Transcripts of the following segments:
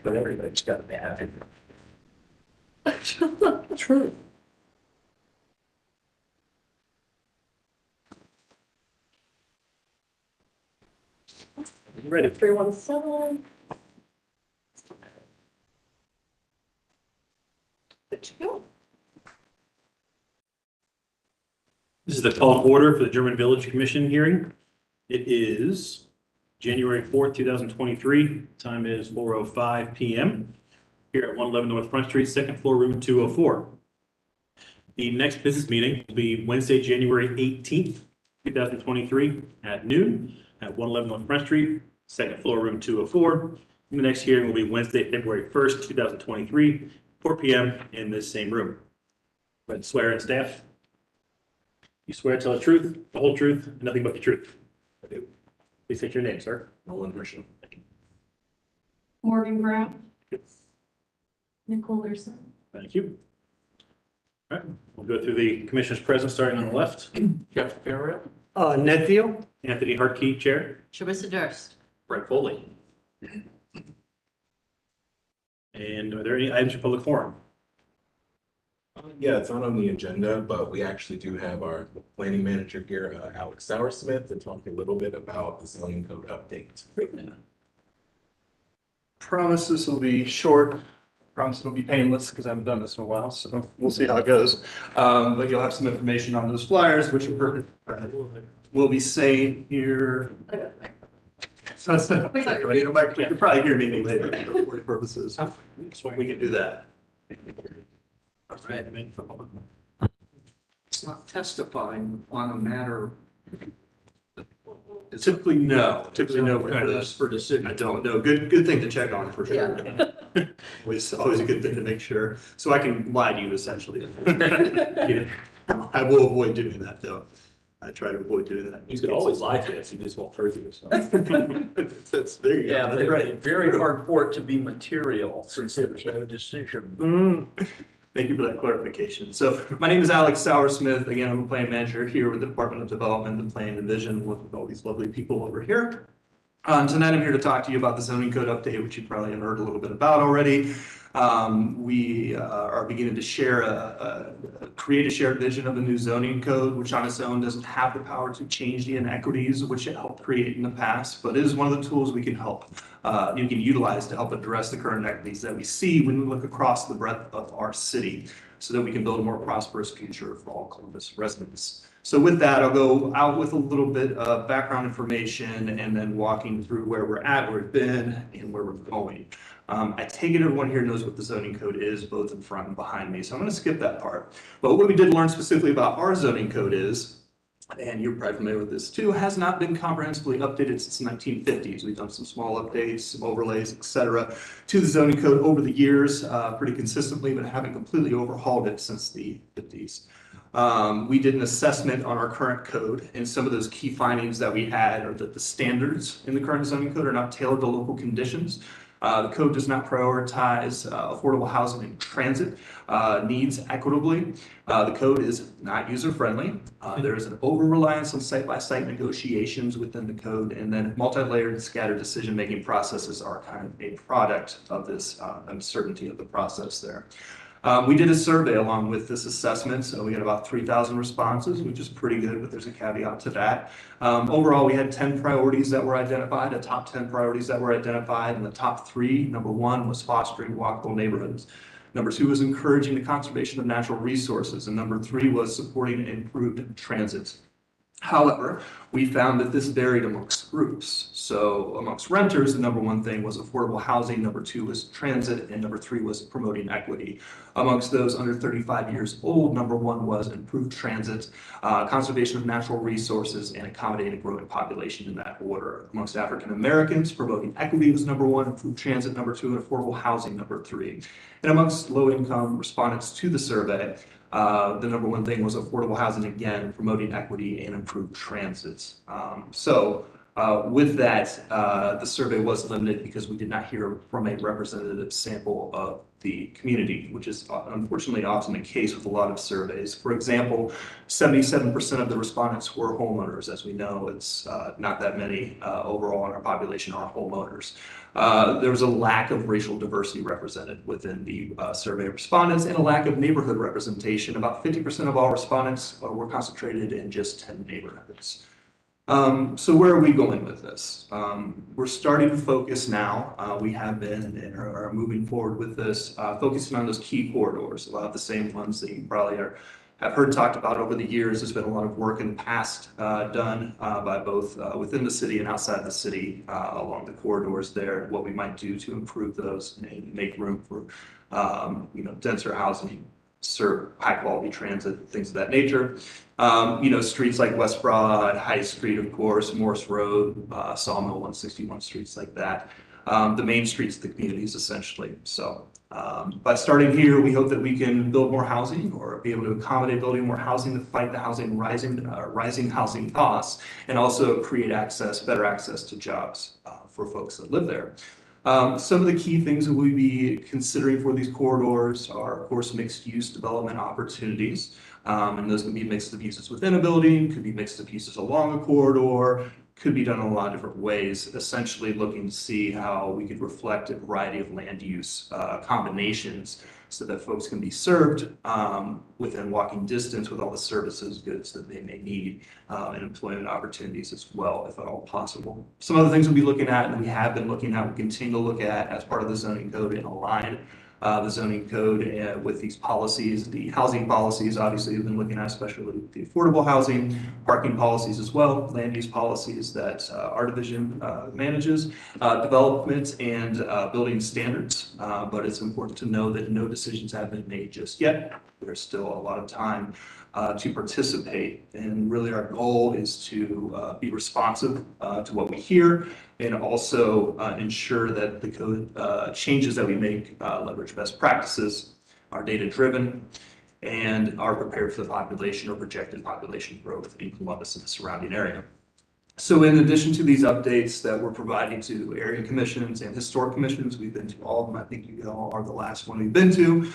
But everybody's got a bad. True. Ready? 317. Good to go. This is the call to order for the German Village Commission hearing. It is January 4th, 2023. Time is 4:05 p.m. here at 111 North Front Street, second floor, room 204. The next business meeting will be Wednesday, January 18th, 2023 at noon at 111 North Front Street, second floor, room 204. And the next hearing will be Wednesday, February 1st, 2023, 4 p.m. in this same room. Go ahead and swear in, staff. You swear to tell the truth, the whole truth, and nothing but the truth. I do. Please state your name, sir. Nolan Grisham. Morgan Brown. Nicole Larson. Thank you. All right, we'll go through the commissioners present, starting on the left. Jeff Farrell. Ned Thiel? Anthony Hartke, Chair. Sharissa Durst. Brett Foley. And are there any items for public forum? Yeah, it's not on the agenda, but we actually do have our planning manager here, Alex Sauersmith, to talk a little bit about the zoning code update. Promise this will be short. Promise it'll be painless because I haven't done this in a while, so we'll see how it goes. But you'll have some information on those flyers, which will be saying here. So you can probably hear me later for recording purposes. So we can do that. All right. It's not testifying on a matter. Typically, no. Typically, no. For decision. I don't know. Good thing to check on for sure. Always a good thing to make sure. So I can lie to you essentially. Yeah. I will avoid doing that though. I try to avoid doing that. You could always lie to us, you just won't hurt you. That's there you go. Yeah, but it's very hard for it to be material since there's no decision. Thank you for that clarification. So my name is Alex Sauersmith. Again, I'm a plan manager here with the Department of Development and Planning Division, with all these lovely people over here. Tonight I'm here to talk to you about the zoning code update, which you probably have heard a little bit about already. We are beginning to create a shared vision of the new zoning code, which on its own doesn't have the power to change the inequities which it helped create in the past, but it is one of the tools we can utilize to help address the current inequities that we see when we look across the breadth of our city, so that we can build a more prosperous future for all Columbus residents. So with that, I'll go out with a little bit of background information and then walking through where we're at, where we've been, and where we're going. I take it everyone here knows what the zoning code is, both in front and behind me, so I'm going to skip that part. But what we did learn specifically about our zoning code is, and you're probably familiar with this too, has not been comprehensively updated since the 1950s. We've done some small updates, some overlays, etc., to the zoning code over the years, pretty consistently, but haven't completely overhauled it since the 50s. We did an assessment on our current code, and some of those key findings that we had are that the standards in the current zoning code are not tailored to local conditions. The code does not prioritize affordable housing and transit needs equitably. The code is not user-friendly. There is an over-reliance on site-by-site negotiations within the code, and then multi-layered and scattered decision-making processes are kind of a product of this uncertainty of the process there. We did a survey along with this assessment, so we had about 3,000 responses, which is pretty good, but there's a caveat to that. Overall, we had 10 priorities that were identified, the top 10 priorities that were identified, and the top three, number one was fostering walkable neighborhoods. Number two was encouraging the conservation of natural resources, and number three was supporting improved transit. However, we found that this varied amongst groups. So amongst renters, the number one thing was affordable housing, number two was transit, and number three was promoting equity. Amongst those under 35 years old, number one was improved transit, conservation of natural resources, and accommodating a growing population in that order. Amongst African Americans, promoting equity was number one, improved transit number two, and affordable housing number three. And amongst low-income respondents to the survey, the number one thing was affordable housing again, promoting equity and improved transit. So With that, the survey was limited because we did not hear from a representative sample of the community, which is unfortunately often the case with a lot of surveys. For example, 77% of the respondents were homeowners. As we know, it's not that many overall in our population are homeowners. There was a lack of racial diversity represented within the survey respondents and a lack of neighborhood representation. About 50% of all respondents were concentrated in just 10 neighborhoods. So where are we going with this? We're starting to focus now. We have been and are moving forward with this, focusing on those key corridors, a lot of the same ones that you probably have heard talked about over the years. There's been a lot of work in the past done by both within the city and outside the city along the corridors there, what we might do to improve those and make room for denser housing, serve high quality transit, things of that nature. Streets like West Broad, High Street, of course, Morse Road, Sawmill 161, streets like that. The main streets of the communities, essentially. So by starting here, we hope that we can build more housing or be able to accommodate building more housing to fight the rising housing costs, and also create better access to jobs for folks that live there. Some of the key things that we'll be considering for these corridors are, of course, mixed-use development opportunities. And those can be mixed of uses within a building, could be mixed of uses along a corridor, could be done in a lot of different ways, essentially looking to see how we could reflect a variety of land use combinations so that folks can be served within walking distance with all the services, goods that they may need, and employment opportunities as well, if at all possible. Some other things we'll be looking at, and we have been looking at, we continue to look at as part of the zoning code and align the zoning code with these policies. The housing policies, obviously, we've been looking at, especially the affordable housing, parking policies as well, land use policies that our division manages, development and building standards. But it's important to know that no decisions have been made just yet. There's still a lot of time to participate. And really our goal is to be responsive to what we hear, and also ensure that the code changes that we make leverage best practices, are data-driven, and are prepared for the population or projected population growth in Columbus and the surrounding area. So in addition to these updates that we're providing to area commissions and historic commissions, we've been to all of them. I think you all are the last one we've been to.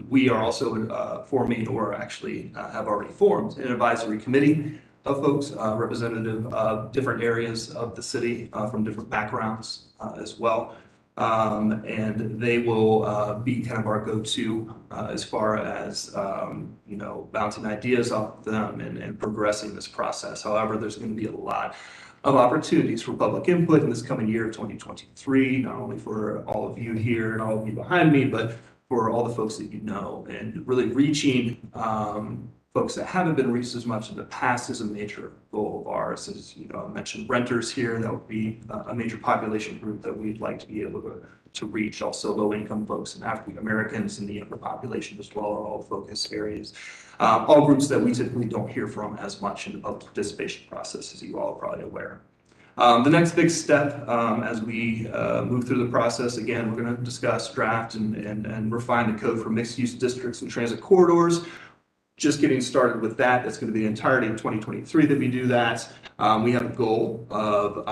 We are also forming, or actually have already formed, an advisory committee of folks representative of different areas of the city from different backgrounds as well. And they will be kind of our go-to as far as bouncing ideas off them and progressing this process. However, there's going to be a lot of opportunities for public input in this coming year of 2023, not only for all of you here and all of you behind me, but for all the folks that you know, and really reaching folks that haven't been reached as much in the past is a major goal of ours. As I mentioned renters here, that would be a major population group that we'd like to be able to reach. Also low-income folks and African Americans and the younger population as well are all focus areas. All groups that we typically don't hear from as much in the public participation process, as you all are probably aware. The next big step as we move through the process, again, we're going to discuss, draft, and refine the code for mixed-use districts and transit corridors. Just getting started with that. That's going to be the entirety of 2023 that we do that. We have a goal of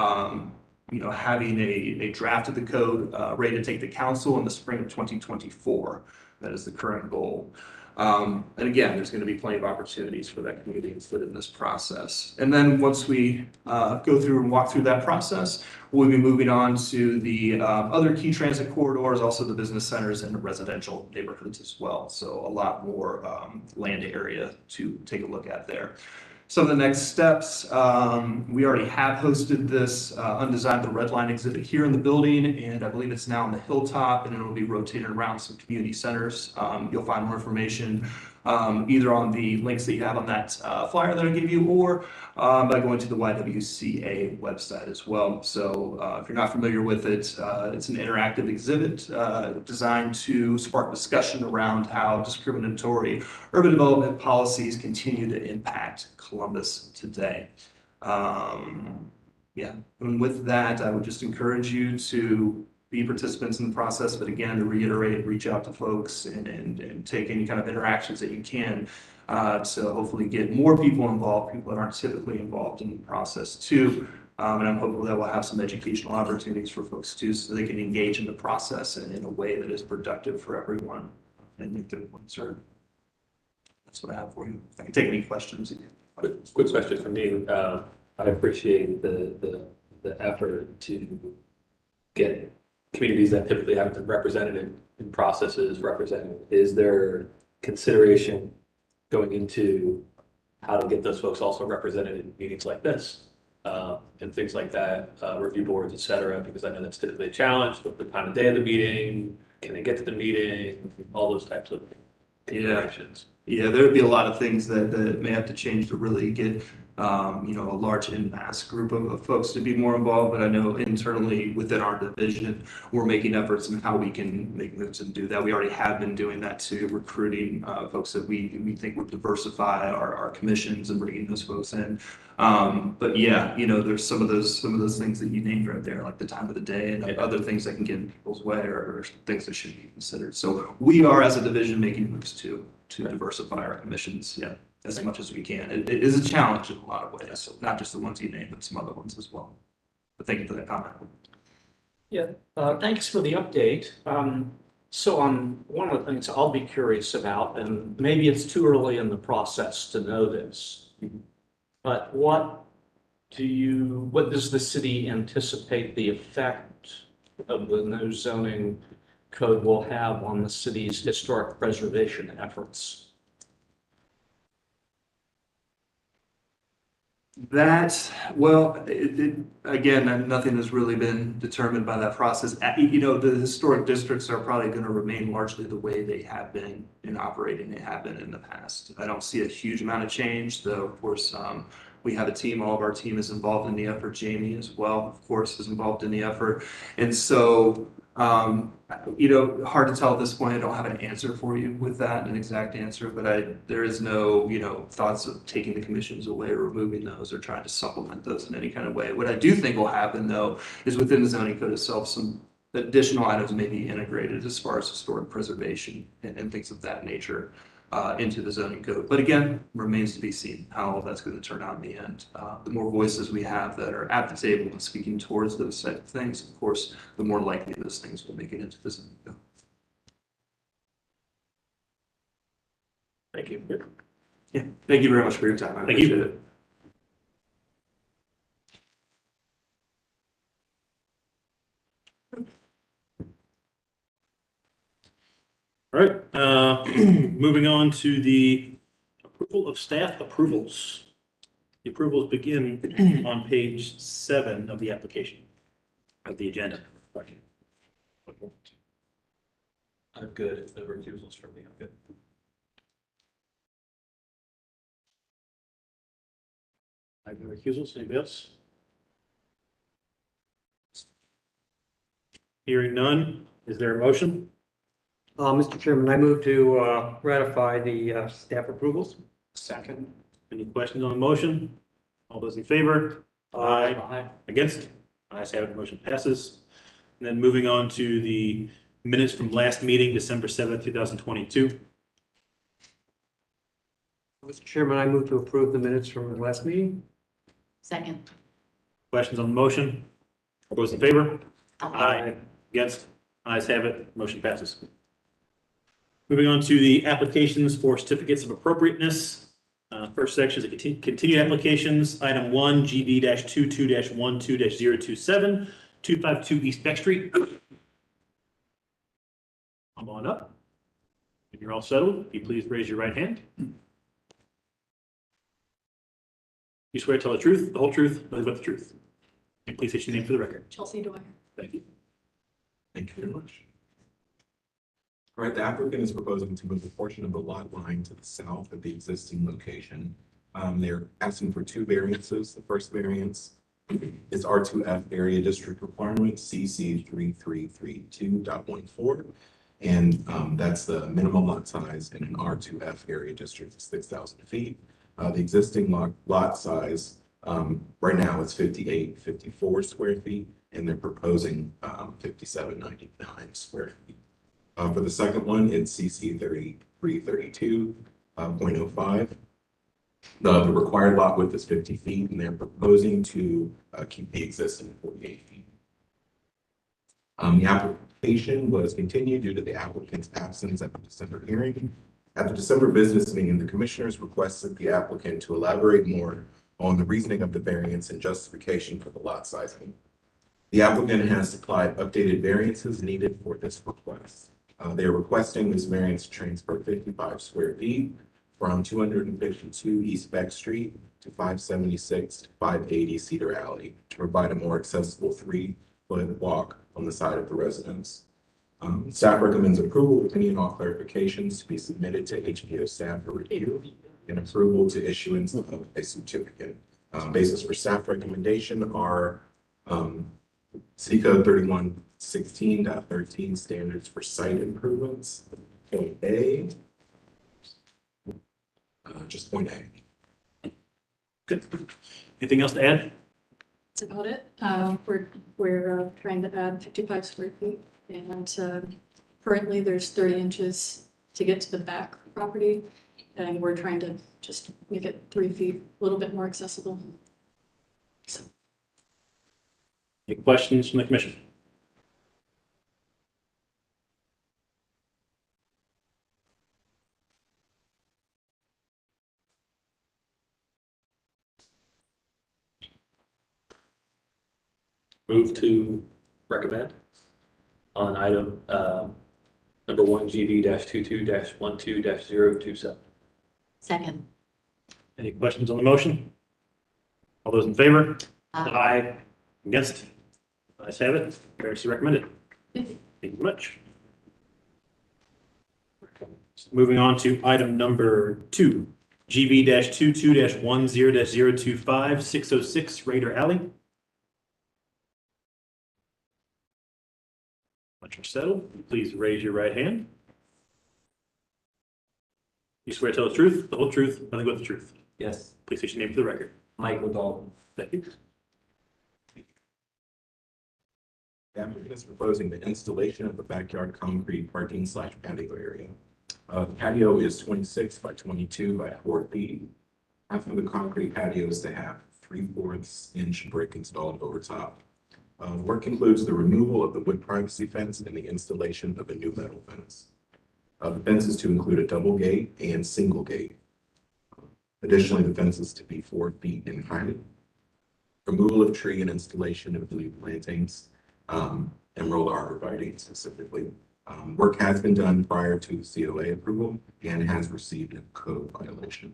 having a draft of the code ready to take to council in the spring of 2024. That is the current goal. And again, there's going to be plenty of opportunities for that community to fit in this process. And then once we go through and walk through that process, we'll be moving on to the other key transit corridors, also the business centers and the residential neighborhoods as well. So a lot more land area to take a look at there. Some of the next steps, we already have hosted this Undesigned the Red Line exhibit here in the building, and I believe it's now on the hilltop, and it'll be rotated around some community centers. You'll find more information either on the links that you have on that flyer that I gave you, or by going to the YWCA website as well. So if you're not familiar with it, it's an interactive exhibit designed to spark discussion around how discriminatory urban development policies continue to impact Columbus today. Yeah, and with that, I would just encourage you to be participants in the process, but again, to reiterate, reach out to folks and take any kind of interactions that you can to hopefully get more people involved, people that aren't typically involved in the process too. And I'm hopeful that we'll have some educational opportunities for folks too, so they can engage in the process and in a way that is productive for everyone. And make their points heard. That's what I have for you. I can take any questions. Quick question from me. I appreciate the effort to get communities that typically haven't been represented in processes represented. Is there consideration going into how to get those folks also represented in meetings like this? And things like that, review boards, et cetera, because I know that's typically a challenge with the time of day of the meeting, can they get to the meeting, all those types of considerations. Yeah, there would be a lot of things that may have to change to really get, a large en masse group of folks to be more involved. But I know internally within our division, we're making efforts in how we can make moves and do that. We already have been doing that too, recruiting folks that we think would diversify our commissions and bringing those folks in. But yeah, there's some of those things that you named right there, like the time of the day and other things that can get in people's way or things that should be considered. So we are as a division making moves to diversify our commissions, as much as we can. It is a challenge in a lot of ways, so not just the ones you named, but some other ones as well. But thank you for that comment. Yeah, thanks for the update. So one of the things I'll be curious about, and maybe it's too early in the process to know this, but what does the city anticipate the effect of the new zoning code will have on the city's historic preservation efforts? Again, nothing has really been determined by that process. The historic districts are probably going to remain largely the way they have been in operating, they have been in the past. I don't see a huge amount of change, though, of course, we have a team, all of our team is involved in the effort. Jamie as well, of course, is involved in the effort. And so, hard to tell at this point. I don't have an answer for you with that, an exact answer, but there is no, thoughts of taking the commissions away or removing those or trying to supplement those in any kind of way. What I do think will happen though, is within the zoning code itself, some additional items may be integrated as far as historic preservation and things of that nature into the zoning code. But again, remains to be seen how all that's going to turn out in the end. The more voices we have that are at the table and speaking towards those type of things, of course, the more likely those things will make it into the zoning code. Thank you. Yeah, thank you very much for your time. I Thank you. appreciate it. All right, moving on to the approval of staff approvals. The approvals begin on page 7 of the application of the agenda. I'm good. If the recusals from me, I'm good. I have no recusals. Anybody else? Hearing none, is there a motion? Mr. Chairman, I move to ratify the staff approvals. Second. Any questions on the motion? All those in favor? Against? Ayes have it, motion passes. And then moving on to the minutes from last meeting, December 7th, 2022. Mr. Chairman, I move to approve the minutes from the last meeting. Second. Questions on the motion? All those in favor? Aye. Against? Ayes have it, motion passes. Moving on to the applications for certificates of appropriateness. First section is continued applications. Item 1, GB-22-12-027, 252 East Beck Street. Come on up. If you're all settled, if you please raise your right hand. You swear to tell the truth, the whole truth, nothing but the truth. And please state your name for the record. Chelsea Dwyer. Thank you. Thank you very much. All right, the applicant is proposing to move a portion of the lot line to the south of the existing location. They're asking for 2 variances. The first variance is R2F area district requirement, CC 3332.14. And that's the minimum lot size in an R2F area district of 6,000 feet. The existing lot size right now is 5854 square feet, and they're proposing 5799 square feet. For the second one, it's CC 3332, 0.05. The required lot width is 50 feet, and they're proposing to keep the existing 48 feet. The application was continued due to the applicant's absence at the December hearing. At the December business meeting, the commissioners requested the applicant to elaborate more on the reasoning of the variance and justification for the lot sizing. The applicant has supplied updated variances needed for this request. They are requesting this variance to transfer 55 square feet from 252 East Beck Street to 576 to 580 Cedar Alley to provide a more accessible 3-foot walk on the side of the residence. Staff recommends approval with any and all clarifications to be submitted to HPO staff for review and approval to issuance of a certificate. Basis for staff recommendation are City Code 3116.13 standards for site improvements. Point A. Just point A. Good. Anything else to add? That's about it. We're trying to add 55 square feet, and currently there's 30 inches to get to the back property, and we're trying to just make it 3 feet, a little bit more accessible. Any questions from the commission? Move to recommend on item number 1 GB-22-12-027. Second. Any questions on the motion? All those in favor? Aye. Against? Ayes have it. Variance is recommended. Thank you very much. Moving on to item number 2, GB-22-10-025, 606 Raider Alley. Once you're settled, please raise your right hand. You swear to tell the truth, the whole truth, nothing but the truth. Yes. Please state your name for the record. Michael Dalton. Thank you. The applicant is proposing the installation of the backyard concrete parking/patio area. The patio is 26 by 22 by 4 feet. Half of the concrete patio is to have 3/4 inch brick installed over top. Work includes the removal of the wood privacy fence and the installation of a new metal fence. The fence is to include a double gate and single gate. Additionally, the fence is to be 4 feet in height. Removal of tree and installation of new plantings, and roller arborvitae specifically. Work has been done prior to COA approval and has received a code violation.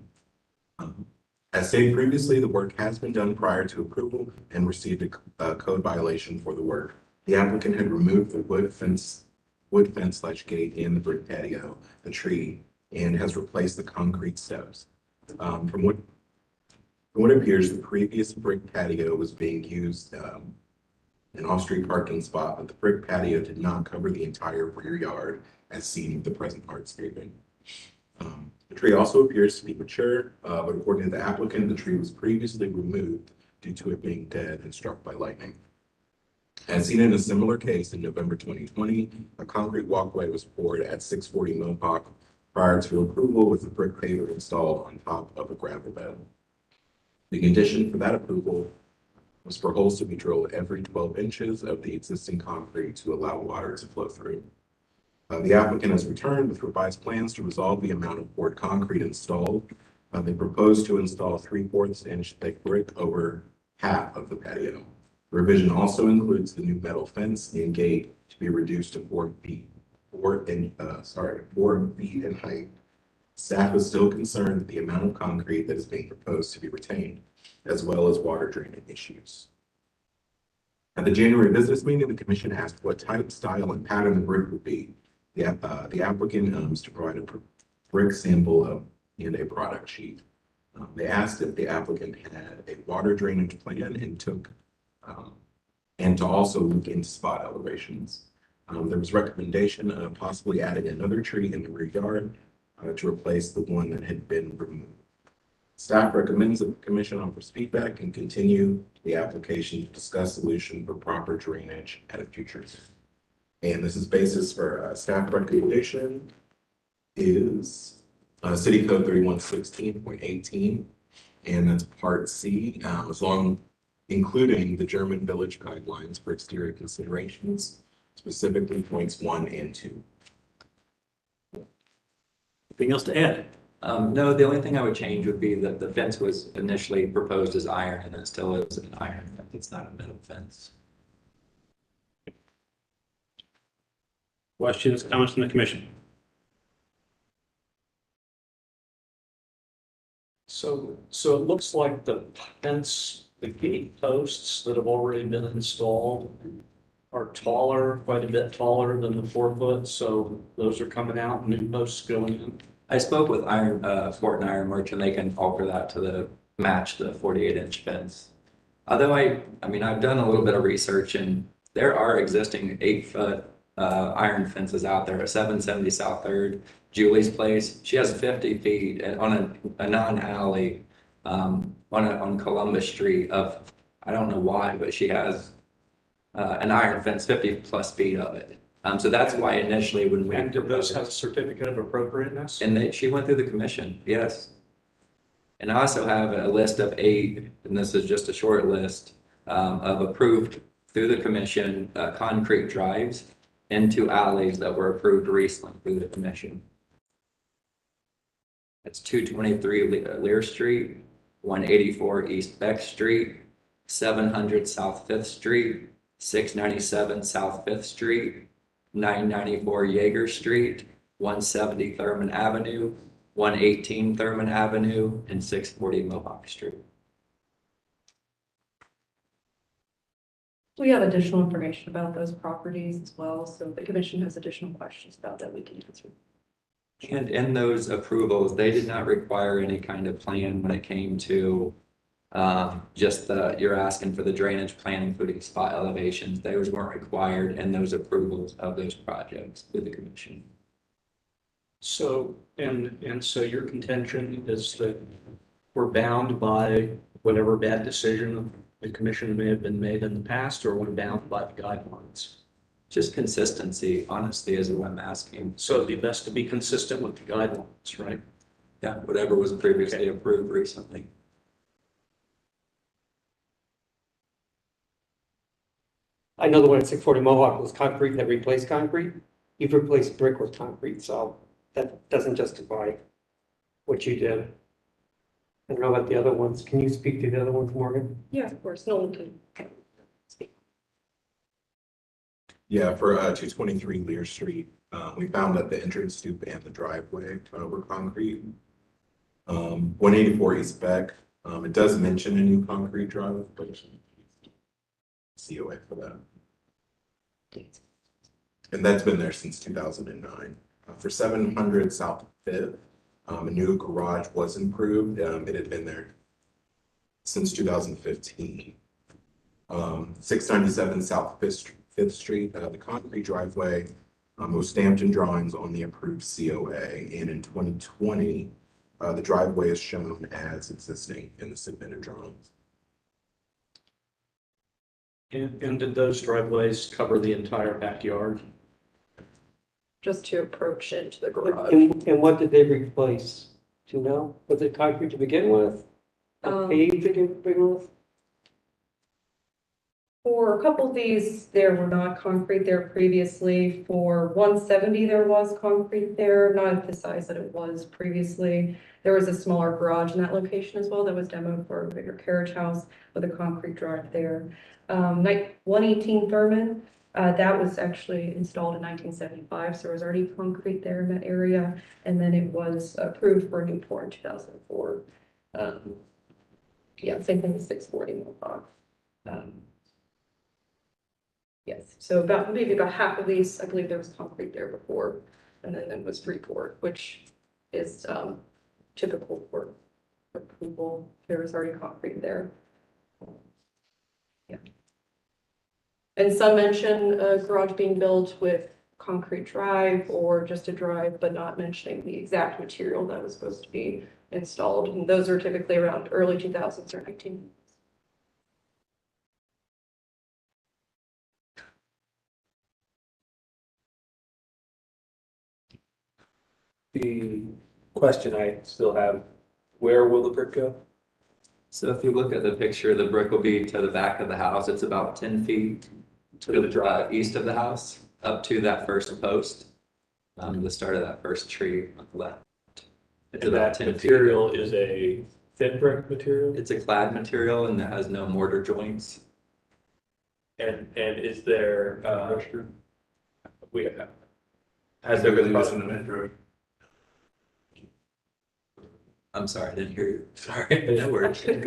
As stated previously, the work has been done prior to approval and received a code violation for the work. The applicant had removed the wood fence/gate in the brick patio, the tree, and has replaced the concrete steps. From what appears, the previous brick patio was being used an off-street parking spot, but the brick patio did not cover the entire rear yard as seen with the present hardscaping. The tree also appears to be mature, but according to the applicant, the tree was previously removed due to it being dead and struck by lightning. As seen in a similar case in November 2020, a concrete walkway was poured at 640 Mohawk prior to approval with the brick paver installed on top of a gravel bed. The condition for that approval was for holes to be drilled every 12 inches of the existing concrete to allow water to flow through. The applicant has returned with revised plans to resolve the amount of poured concrete installed. They propose to install 3/4 inch thick brick over half of the patio. The revision also includes the new metal fence and gate to be reduced to 4 feet in height. Staff is still concerned that the amount of concrete that is being proposed to be retained, as well as water drainage issues. At the January business meeting, the commission asked what type, style, and pattern the brick would be. The applicant is to provide a brick sample and a product sheet. They asked if the applicant had a water drainage plan and to also look into spot elevations. There was recommendation of possibly adding another tree in the rear yard to replace the one that had been removed. Staff recommends that the commission offers feedback and continue the application to discuss solution for proper drainage at a future time. And this is basis for staff recommendation is City Code 3116.18, and that's Part C, as long including the German Village Guidelines for exterior considerations, specifically points 1 and 2. Anything else to add? No, the only thing I would change would be that the fence was initially proposed as iron and it still is an iron fence. It's not a metal fence. Questions, comments from the commission? So it looks like the fence, the gate posts that have already been installed are taller, quite a bit taller than the 4 foot, so those are coming out, new posts going in. I spoke with Fort and Iron Merchant, they can alter that to match the 48-inch fence. Although I mean, I've done a little bit of research and there are existing 8-foot iron fences out there at 770 South 3rd, Julie's place. She has 50 feet on a non-alley on Columbus Street of, I don't know why, but she has an iron fence, 50 plus feet of it. So that's why initially when we And do those proposed, have a certificate of appropriateness? and she went through the commission, yes. And I also have a list of 8, and this is just a short list of approved through the commission concrete drives into alleys that were approved recently through the commission. It's 223 Lear Street, 184 East Beck Street, 700 South 5th Street, 697 South 5th Street, 994 Yeager Street, 170 Thurman Avenue, 118 Thurman Avenue, and 640 Mohawk Street. We have additional information about those properties as well, so if the commission has additional questions about that, we can answer. And in those approvals, they did not require any kind of plan when it came to just you're asking for the drainage plan, including spot elevations. Those weren't required in those approvals of those projects with the commission. So, and so your contention is that we're bound by whatever bad decision the commission may have been made in the past, or we're bound by the guidelines? Just consistency, honestly, is what I'm asking. So it'd be best to be consistent with the guidelines, right? Yeah, whatever was previously approved recently. I know the one at 640 Mohawk was concrete that replaced concrete. You've replaced brick with concrete, so that doesn't justify what you did. I don't know about the other ones. Can you speak to the other ones, Morgan? Yeah, of course, no one can speak. Yeah, for 223 Lear Street, we found that the entrance stoop and the driveway were concrete. 184 East Beck, it does mention a new concrete driveway, but there's no COA for that. And that's been there since 2009. For 700 South 5th, a new garage was improved. It had been there since 2015. 697 South 5th Street, the concrete driveway was stamped in drawings on the approved COA. And in 2020, the driveway is shown as existing in the submitted drawings. And did those driveways cover the entire backyard? Just to approach into the garage. And what did they replace? Do you know? Was it concrete to begin with? Paved to begin with? For a couple of these, there were not concrete there previously. For 170, there was concrete there, not emphasized that it was previously. There was a smaller garage in that location as well that was demoed for a bigger carriage house with a concrete drive there. 118 Thurman, that was actually installed in 1975, so there was already concrete there in that area. And then it was approved for a new pour in 2004. Yeah, same thing with 640 Mohawk. Yes, so maybe about half of these, I believe there was concrete there before, and then it was repoured, which is typical for approval. There was already concrete there. Yeah. And some mention a garage being built with concrete drive or just a drive, but not mentioning the exact material that was supposed to be installed. And those are typically around early 2000s or 19. question I still have, where will the brick go? So if you look at the picture, the brick will be to the back of the house. It's about 10 feet to the east of the house, up to that first post, the start of that first tree on the left. It's And about that 10 feet. material is a thin brick material? It's a clad material and it has no mortar joints. And is there, we, has there been listen product? to Metro? I'm sorry, I didn't hear you. Sorry. No worries. You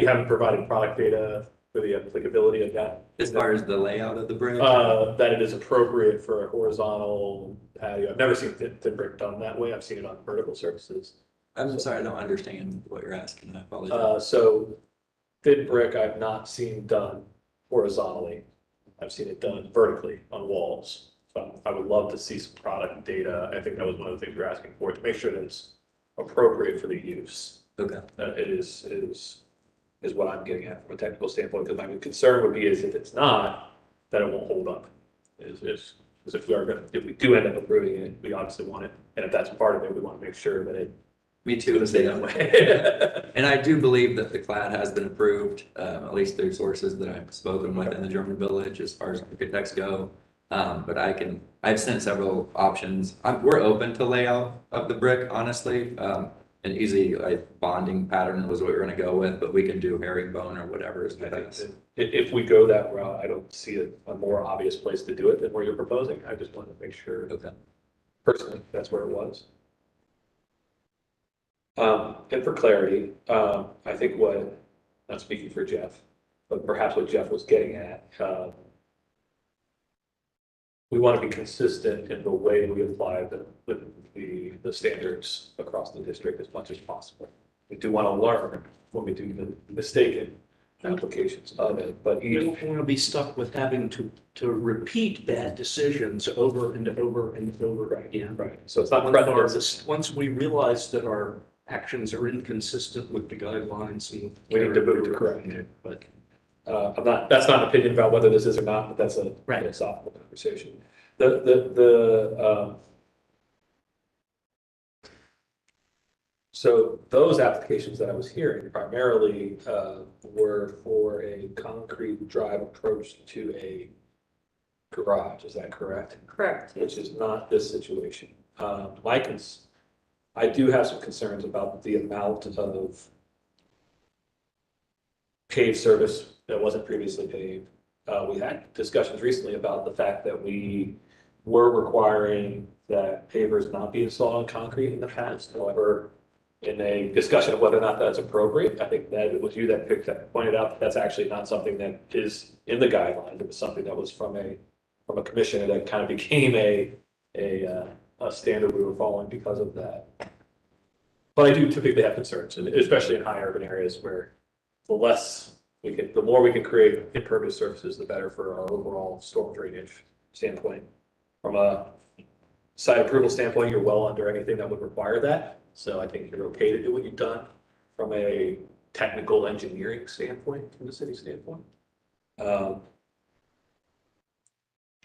haven't provided product data for the applicability of that? As far as the layout of the brick, That it is appropriate for a horizontal patio. I've never seen thin brick done that way. I've seen it on vertical surfaces. I'm sorry, I don't understand what you're asking. I apologize. So thin brick I've not seen done horizontally. I've seen it done vertically on walls. So I would love to see some product data. I think that was one of the things we're asking for, to make sure that it's appropriate for the use. Okay. It is what I'm getting at from a technical standpoint, because my concern would be is if it's not, then it won't hold up. Is if we are gonna, if we do end up approving it, we obviously want it, and if that's part of it, we want to make sure that it Me too. doesn't stay that way. And I do believe that the clad has been approved, at least through sources that I've spoken with in the German Village as far as architects go. But I've sent several options. We're open to layout of the brick, honestly. An easy like bonding pattern was what we were gonna go with, but we can do herringbone or whatever is best. If we go that route, I don't see a more obvious place to do it than where you're proposing. I just wanted to make sure, Okay. personally, that's where it was. And for clarity, I think not speaking for Jeff, but perhaps what Jeff was getting at, we want to be consistent in the way we apply the standards across the district as much as possible. We do want to learn when we do the mistaken applications of it, but You each, don't want to be stuck with having to repeat bad decisions over and over and over again. right, so it's not Once we realize that our actions are inconsistent with the guidelines and. We need to move to correct it. But that's not an opinion about whether this is or not, but that's a Right. philosophical conversation. So those applications that I was hearing primarily were for a concrete drive approach to a garage, is that correct? Correct. Which is not this situation. I do have some concerns about the amount of paved surface that wasn't previously paved. We had discussions recently about the fact that we were requiring that pavers not be installed on concrete in the past. However, in a discussion of whether or not that's appropriate, I think that it was you that pointed out that that's actually not something that is in the guidelines. It was something that was from a commissioner that kind of became a standard we were following because of that. But I do typically have concerns, and especially in high urban areas where the more we can create impervious surfaces, the better for our overall storm drainage standpoint. From a site approval standpoint, you're well under anything that would require that. So I think you're okay to do what you've done from a technical engineering standpoint, from the city standpoint.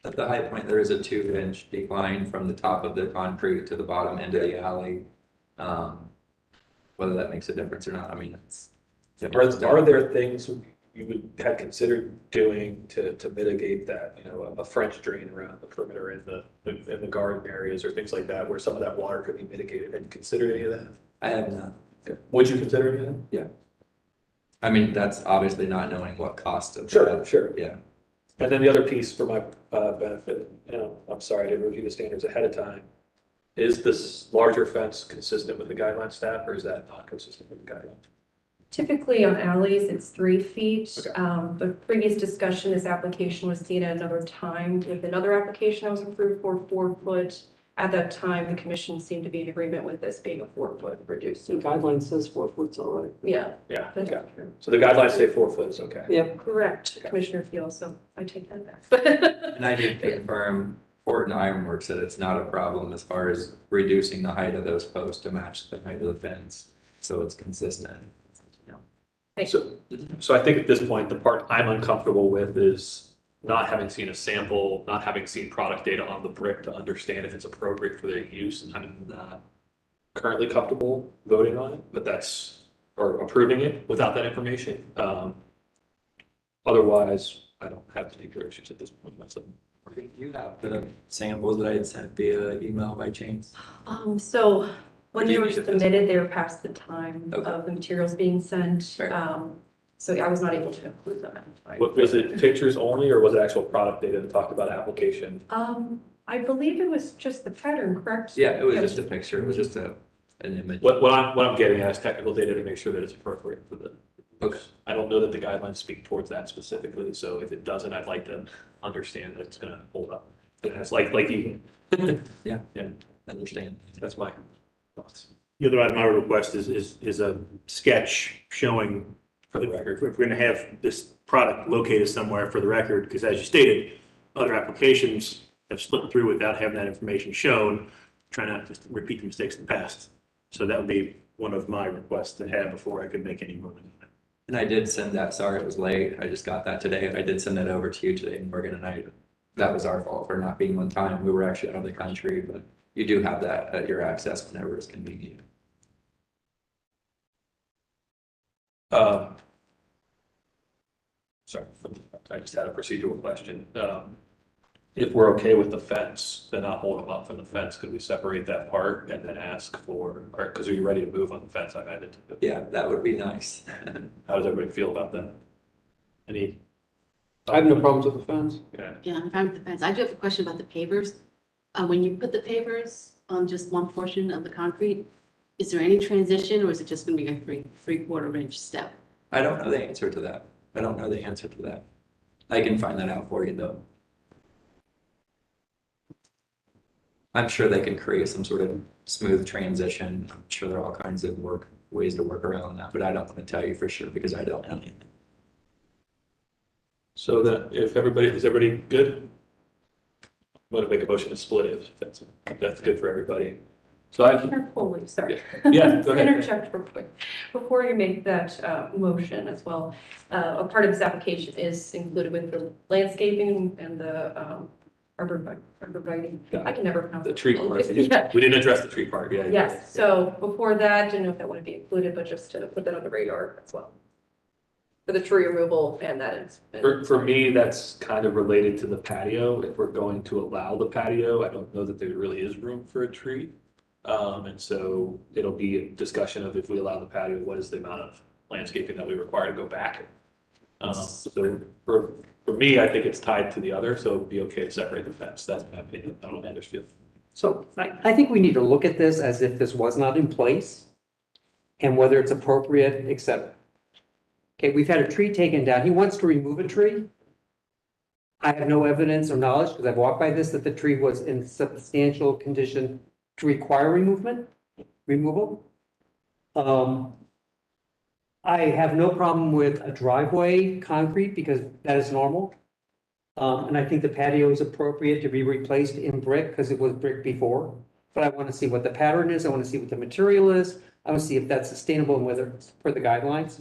At the high point, there is a 2-inch decline from the top of the concrete to the bottom end of the alley. Whether that makes a difference or not, I mean, Are there things you would have considered doing to mitigate that, a French drain around the perimeter in the garden areas or things like that, where some of that water could be mitigated? Have you considered any of that? I have not. Would you consider any of that? Yeah. I mean, that's obviously not knowing what cost of. Sure. Yeah. And then the other piece for my benefit, I'm sorry, I didn't review the standards ahead of time. Is this larger fence consistent with the guideline staff, or is that not consistent with the guideline? Typically on alleys, it's 3 feet. Okay. But previous discussion, this application was seen at another time with another application that was approved for 4 foot. At that time, the commission seemed to be in agreement with this being a 4 foot reduced. The guideline says 4 foot's all right. Yeah. Yeah, okay. So the guidelines say 4 foot is okay. Yep. Correct, Commissioner Field, so I take that back. And I did confirm Fort and Ironworks that it's not a problem as far as reducing the height of those posts to match the height of the fence. So it's consistent. So I think at this point, the part I'm uncomfortable with is not having seen a sample, not having seen product data on the brick to understand if it's appropriate for their use, I'm not currently comfortable voting on it, but or approving it without that information. Otherwise, I don't have any issues at this point myself. You have the samples that I had sent via email by chance? So when Do they you were need to- submitted, they were past the time Okay. of the materials being sent. Fair. So I was not able to include them. Was it pictures only, or was it actual product data that talked about application? I believe it was just the pattern, correct? Yeah, it was just a picture. It was just an image. What I'm getting at is technical data to make sure that it's appropriate for the. Okay. I don't know that the guidelines speak towards that specifically, so if it doesn't, I'd like to understand that it's gonna hold up. It's like you. Yeah. Yeah, Understand. that's my thoughts. The other item I would request is a sketch showing, For the record. if we're going to have this product located somewhere for the record, because as you stated, other applications have slipped through without having that information shown, trying not to repeat the mistakes of the past. So that would be one of my requests to have before I could make any ruling. And I did send that, sorry it was late, I just got that today, I did send that over to you today in Morgan, and that was our fault for not being on time, we were actually out of the country, but you do have that at your access whenever it's convenient. Sorry, I just had a procedural question. If we're okay with the fence, then I'll hold them up from the fence. Could we separate that part and then ask for, or, because are you ready to move on the fence? I've added to it. Yeah, that would be nice. How does everybody feel about that? Any? I have no problems with the fence. Yeah. Yeah, I'm fine with the fence. I do have a question about the pavers. When you put the pavers on just one portion of the concrete, is there any transition or is it just gonna be a three-quarter inch step? I don't know the answer to that. I don't know the answer to that. I can find that out for you though. I'm sure they can create some sort of smooth transition. I'm sure there are all kinds of ways to work around that, but I don't want to tell you for sure because I don't know. So that if is everybody good? I'm going to make a motion to split it. If that's good for everybody. So Commissioner Foley, sorry. Yeah, go ahead. Interject real quick. Before you make that motion as well, a part of this application is included with the landscaping and the arborvitae. I can never pronounce The it. tree part. Yeah. We didn't address the tree part, yeah. Yes, so before that, didn't know if that would be included, but just to put that on the radar as well. For the tree removal and that is. For me, that's kind of related to the patio. If we're going to allow the patio, I don't know that there really is room for a tree. And so it'll be a discussion of if we allow the patio, what is the amount of landscaping that we require to go back? So for me, I think it's tied to the other, so it'd be okay to separate the fence. That's my opinion. I don't understand. So I think we need to look at this as if this was not in place and whether it's appropriate, except, okay, we've had a tree taken down. He wants to remove a tree. I have no evidence or knowledge, because I've walked by this, that the tree was in substantial condition to require removal. I have no problem with a driveway concrete because that is normal. And I think the patio is appropriate to be replaced in brick because it was brick before. But I want to see what the pattern is. I want to see what the material is. I want to see if that's sustainable and whether it's per the guidelines.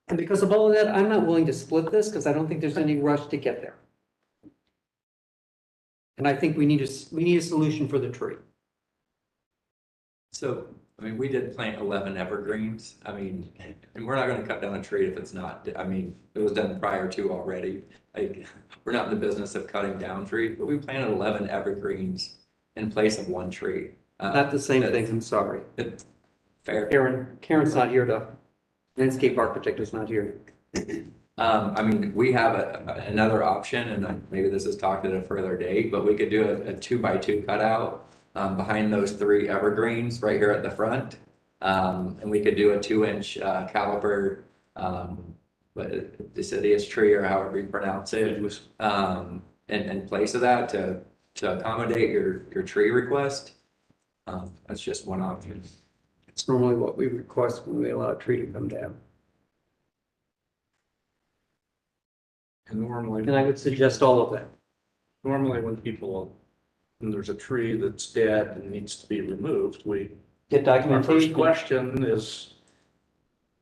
And because of all of that, I'm not willing to split this because I don't think there's any rush to get there. And I think we need a solution for the tree. So, I mean, we did plant 11 evergreens. I mean, and we're not going to cut down a tree if it's not, I mean, it was done prior to already. Like, we're not in the business of cutting down trees, but we planted 11 evergreens in place of one tree. Not the same thing, I'm sorry. Fair. Karen's not here to, landscape architect is not here. I mean, we have another option, and maybe this is talked at a further date, but we could do a 2x2 cutout behind those 3 evergreens right here at the front. And we could do a 2-inch caliper, deciduous tree, or however you pronounce it, in place of that to accommodate your tree request. That's just one option. It's normally what we request when we allow a tree to come down. And normally, And I would suggest all of that. when there's a tree that's dead and needs to be removed, Get our first documentation. question is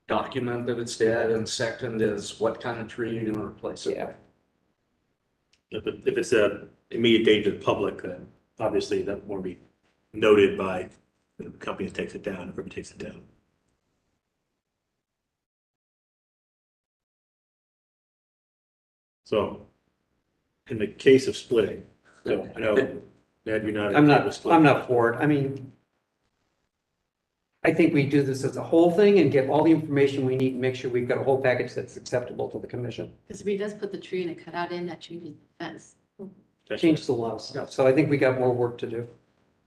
document that it's dead, and second is what kind of tree you're gonna replace it Yeah. with. If it's a immediate danger to the public, then obviously that won't be noted by the company that takes it down, whoever takes it down. So, in the case of splitting, so I know, Ned, you're not. I'm okay with not, splitting. I'm not for it. I mean, I think we do this as a whole thing and get all the information we need and make sure we've got a whole package that's acceptable to the commission. Because if he does put the tree and a cutout in, that changes the fence. Change the laws. So I think we got more work to do.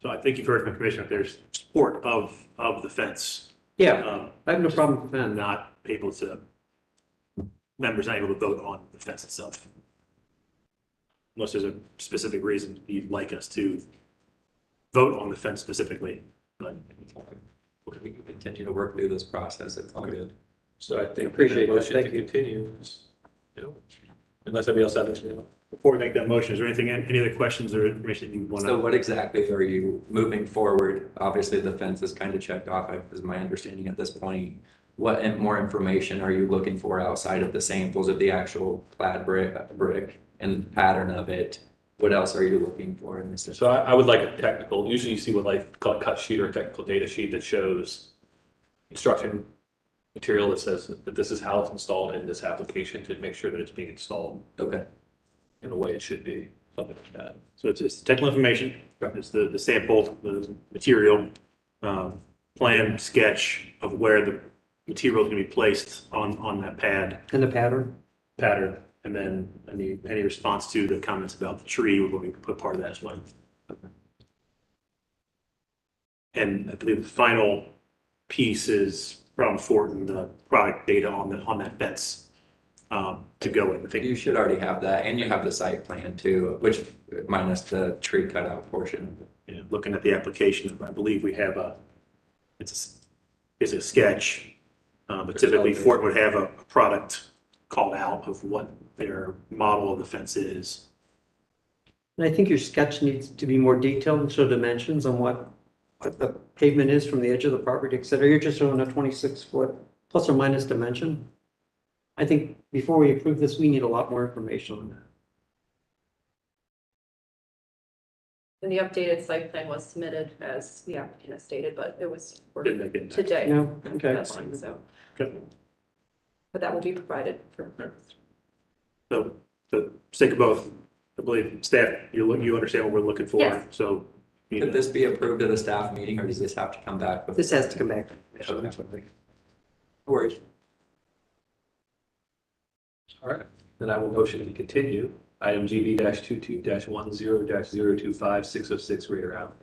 So I think you've heard from the commissioner, there's support of the fence. Yeah, I have no problem with that. Not able to, members not able to vote on the fence itself. Unless there's a specific reason you'd like us to vote on the fence specifically, but. We can continue to work through this process. It's all good. So I think. Appreciate the that. motion to Thank you. continue is, you know, unless anybody else has anything. Before we make that motion, is there anything, any other questions or information that you want So to? what exactly are you moving forward? Obviously, the fence is kind of checked off, is my understanding at this point. What more information are you looking for outside of the samples of the actual clad brick and the pattern of it? What else are you looking for in this? So I would like a technical, usually you see what like call it cut sheet or a technical data sheet that shows instruction material that says that this is how it's installed in this application to make sure that it's being installed Okay. in the way it should be, something like that. So it's technical information, it's the sample, the material, plan, sketch of where the material is going to be placed on that pad And the pattern. pattern, and then any response to the comments about the tree, we're going to put part of that as well. And I believe the final piece is from Fortin, the product data on that fence to go in. I think You should already have that, and you have the site plan too, which minus the tree cutout portion. you know, looking at the application, I believe we have it's a sketch, but typically Fort would have a product called out of what their model of the fence is. And I think your sketch needs to be more detailed and show dimensions on what the pavement is from the edge of the property, et cetera. You're just showing a 26-foot plus or minus dimension. I think before we approve this, we need a lot more information on that. And the updated site plan was submitted as the applicant has stated, but it was for Didn't make it. today. No, okay. That's fine, so, Okay. but that will be provided for. So, for the sake of both, I believe staff, you understand what we're looking for, Yes. so. you Could know. this be approved at a staff meeting, or does this have to come back? This has to come back. No worries. All right, then I will motion to continue item GB 22 10 025 606 rear out.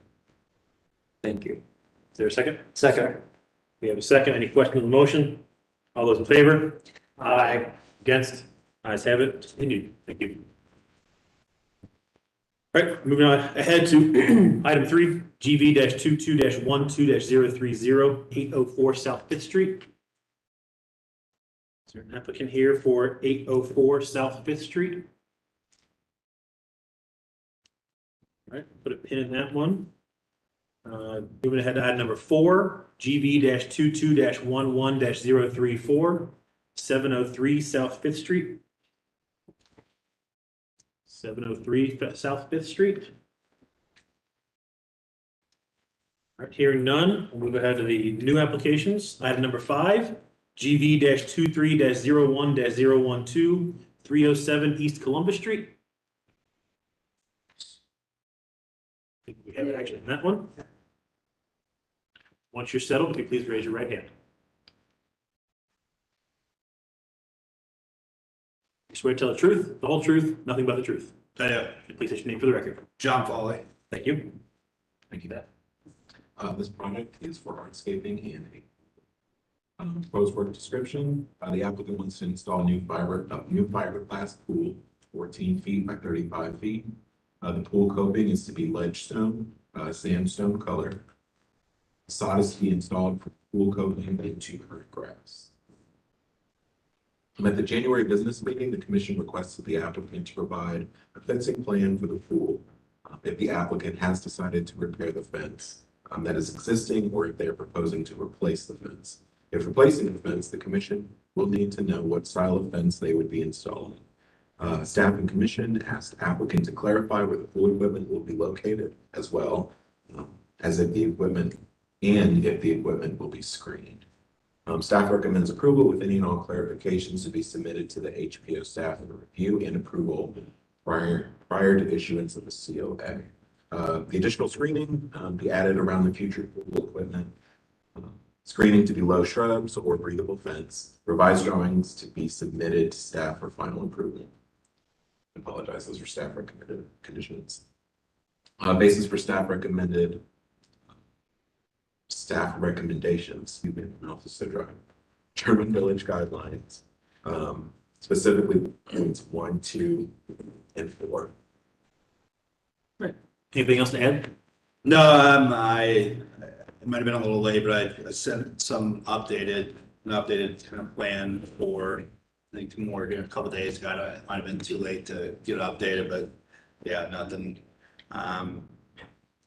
Thank you. Is there a second? Second. We have a second. Any questions on the motion? All those in favor? Aye. Against? Ayes have it. Continued. Thank you. All right, moving on ahead to item 3, GV 22 12 030 804 South Fifth Street. Is there an applicant here for 804 South Fifth Street? All right, put a pin in that one. Moving ahead to item number 4, GV 22 11 034 703 South Fifth Street. 703 South Fifth Street. All right, hearing none, we'll move ahead to the new applications. Item number 5, GV 23 01 012 307 East Columbus Street. I think we have action on that one. Once you're settled, if you please raise your right hand. You swear to tell the truth, the whole truth, nothing but the truth. Please state your name for the record. John Foley. Thank you. Thank you, Beth. This project is for hardscaping and proposed work description. The applicant wants to install a new fiberglass pool, 14 feet by 35 feet. The pool coping is to be ledge stone, sandstone color. Sod is to be installed for pool coping into current grass. At the January business meeting, the commission requested the applicant to provide a fencing plan for the pool if the applicant has decided to repair the fence that is existing, or if they're proposing to replace the fence. If replacing the fence, the commission will need to know what style of fence they would be installing. Staff and commission asked the applicant to clarify where the pool equipment will be located as well, as if the equipment will be screened. Staff recommends approval with any and all clarifications to be submitted to the HPO staff for review and approval prior to issuance of the COA. The additional screening be added around the future pool equipment. Screening to be low shrubs or breathable fence. Revised drawings to be submitted to staff for final approval. I apologize, those are staff recommended conditions. Basis for staff recommendations, German Village guidelines, specifically points 1, 2, and 4. Anything else to add? No, it might have been a little late, but I sent an updated kind of plan for, I think, more here a couple days ago. It might have been too late to get it updated, but yeah, nothing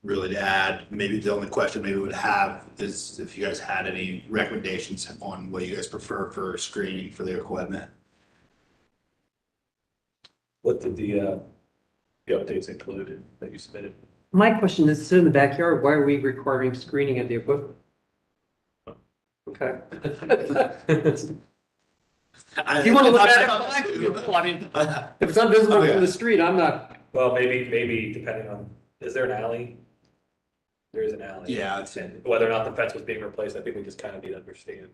really to add. Maybe the only question maybe would have is if you guys had any recommendations on what you guys prefer for screening for the equipment. What did the updates included that you submitted? My question is, it's in the backyard, why are we requiring screening of the equipment? Okay. If you want to look at it, I mean, if it's invisible from the street, I'm not. Well, maybe depending on, is there an alley? There is an alley. Yeah. And whether or not the fence was being replaced, I think we just kind of need to understand.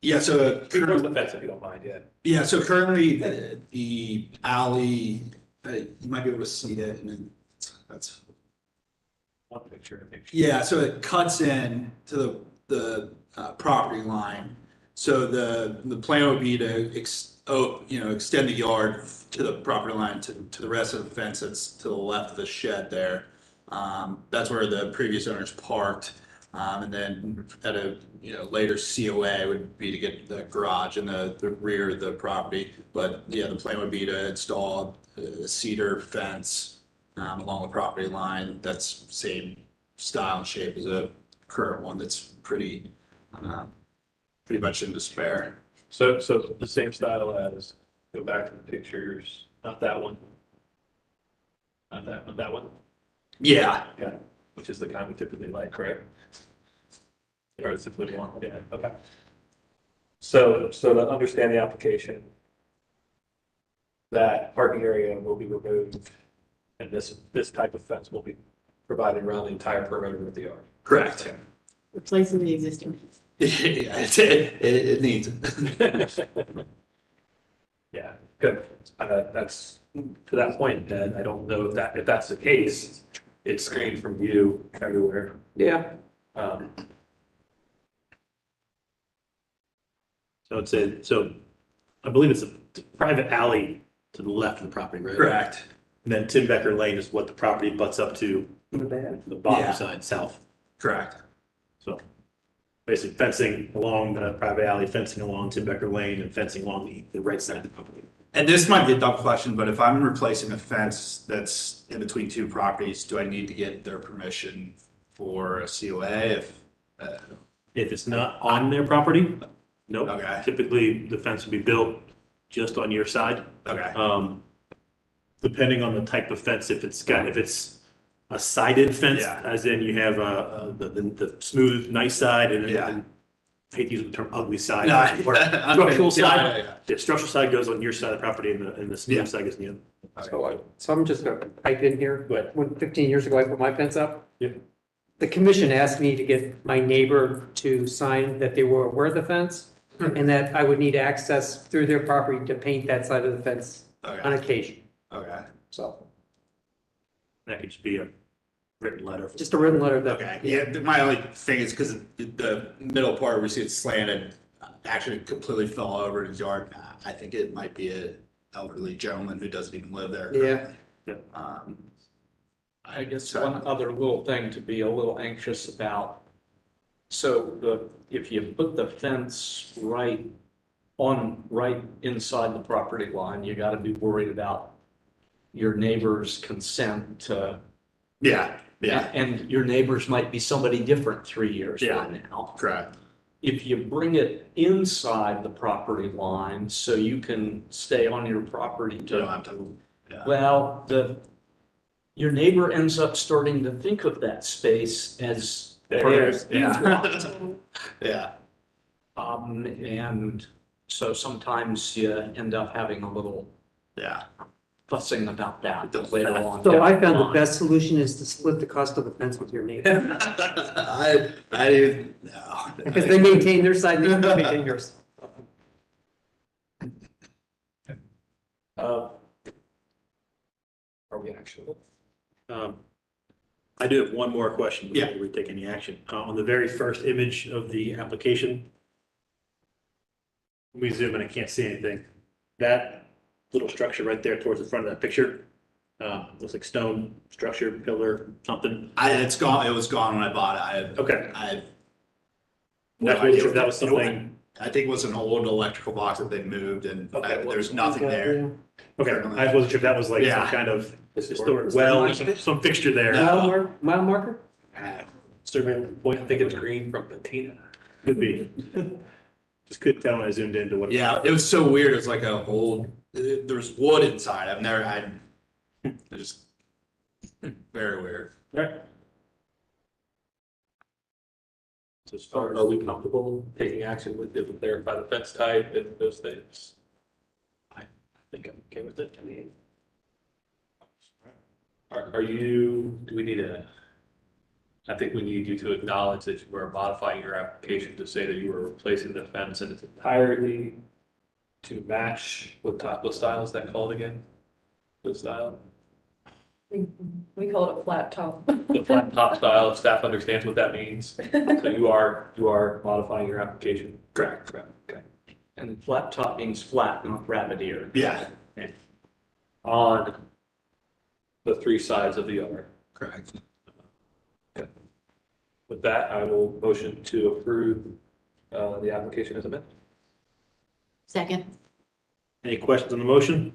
Yeah, so Towards the fence, if you don't mind, yeah. yeah, so currently the alley, you might be able to see it, and then that's. One picture, I think. Yeah, so it cuts in to the property line. So the plan would be to extend the yard to the property line to the rest of the fence that's to the left of the shed there. That's where the previous owners parked. And then at a later COA would be to get the garage in the rear of the property. But yeah, the plan would be to install a cedar fence along the property line. That's same style and shape as a current one that's pretty much in despair. So the same style as, go back to the pictures, not that one. Not that one, Yeah, yeah, which is the kind we typically like, correct? Or it's simply one, yeah, okay. So to understand the application, that parking area will be removed and this type of fence will be provided around the entire perimeter of the yard. correct. Replacing the existing. Yeah, it needs it. Yeah, good. That's, to that point, Ed, I don't know if that's the case, it's screened from view everywhere. Yeah. So I believe it's a private alley to the left of the property, right? Correct. And then Tim Becker Lane is what the property butts up to the bottom Yeah. side, south. Correct. So basically fencing along the private alley, fencing along Tim Becker Lane, and fencing along the right side of the property. And this might be a dumb question, but if I'm replacing a fence that's in between two properties, do I need to get their permission for a COA If it's not on their property, nope. Okay. Typically, the fence will be built just on your side. Okay. Depending on the type of fence, if it's a sided fence, Yeah. as in you have the smooth, nice side and Yeah. and I hate to use the term ugly side. No, or I- Structural yeah, side, yeah, yeah. the structural side goes on your side of the property and the Yeah. smooth side goes on the other. So I'm just gonna pipe in here. Go ahead. When 15 years ago, I put my fence up. Yep. The commission asked me to get my neighbor to sign that they were aware of the fence and that I would need access through their property to paint that side of the fence on Okay. occasion. Okay. So That could just be a written letter. just a written letter that. Okay. Yeah. My only thing is because the middle part where you see it slanted actually completely fell over in his yard. I think it might be an elderly gentleman who doesn't even live there. Yeah. I guess one other little thing to be a little anxious about. So if you put the fence right inside the property line, you gotta be worried about your neighbor's consent to. Yeah. Yeah. And your neighbors might be somebody different 3 years Yeah. from now. Correct. if you bring it inside the property line, so you can stay on your property You don't to, have to, yeah. well, your neighbor ends up starting to think of that space as. Theirs, part of his lot. Yeah. And so sometimes you end up having a little Yeah. fussing about that later on. So I down found the line. best solution is to split the cost of the fence with your neighbor. I didn't, no. Because they maintain their side, and you maintain yours. Are we actually? I do have one more question Yeah. before we take any action. On the very first image of the application, let me zoom in, I can't see anything. That little structure right there towards the front of that picture, looks like stone structure, pillar, something. It's gone, it was gone when I bought it. Okay. I Not really sure if that was something. I think it was an old electrical box that they moved and Okay. there's nothing there. Okay, I wasn't sure if that was like some Yeah. kind of historic well, some fixture there. Mile marker? Certainly, I think it's green from patina. could be. Just couldn't tell when I zoomed into what. Yeah, it was so weird. It's like a old, there's wood inside. I just, very weird. Right. So as far, are we comfortable taking action with it, with clarify the fence type and those things? I think I'm okay with it. I mean, are you, do we need I think we need you to acknowledge that you are modifying your application to say that you are replacing the fence in its entirety to match what style is that called again? The style? We call it a flat top. The flat top style, if staff understands what that means. So you are modifying your application. Correct. Okay. And flat top means flat, not rabbit ear. Yeah, On the three sides of the yard. correct. With that, I will motion to approve the application as amended. Second. Any questions on the motion?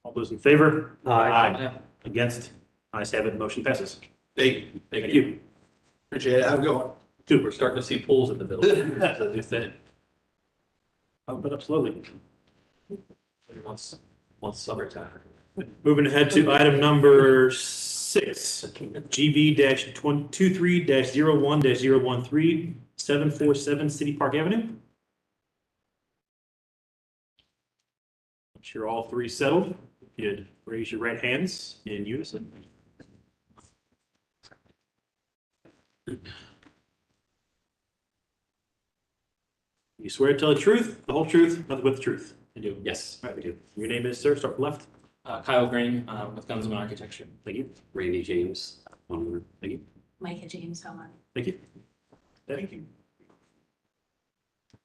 All those in favor? Aye. Against? Ayes have it, motion passes. Thank Thank you. Appreciate it. Have a good one. We're starting to see pools in the middle. That's a new thing. Pump it up slowly. Once summertime. Moving ahead to item number 6, GB-23-01-013, 747 City Park Avenue. I'm sure all three settled. If you'd raise your right hands in unison. You swear to tell the truth, the whole truth, nothing but the truth. I do, yes. All right, we do. Your name is, sir, start from left. Kyle Green, with Guns and Architecture. Thank you. Randy James, owner. Thank you. Micah James, homeowner. Thank you. Thank you.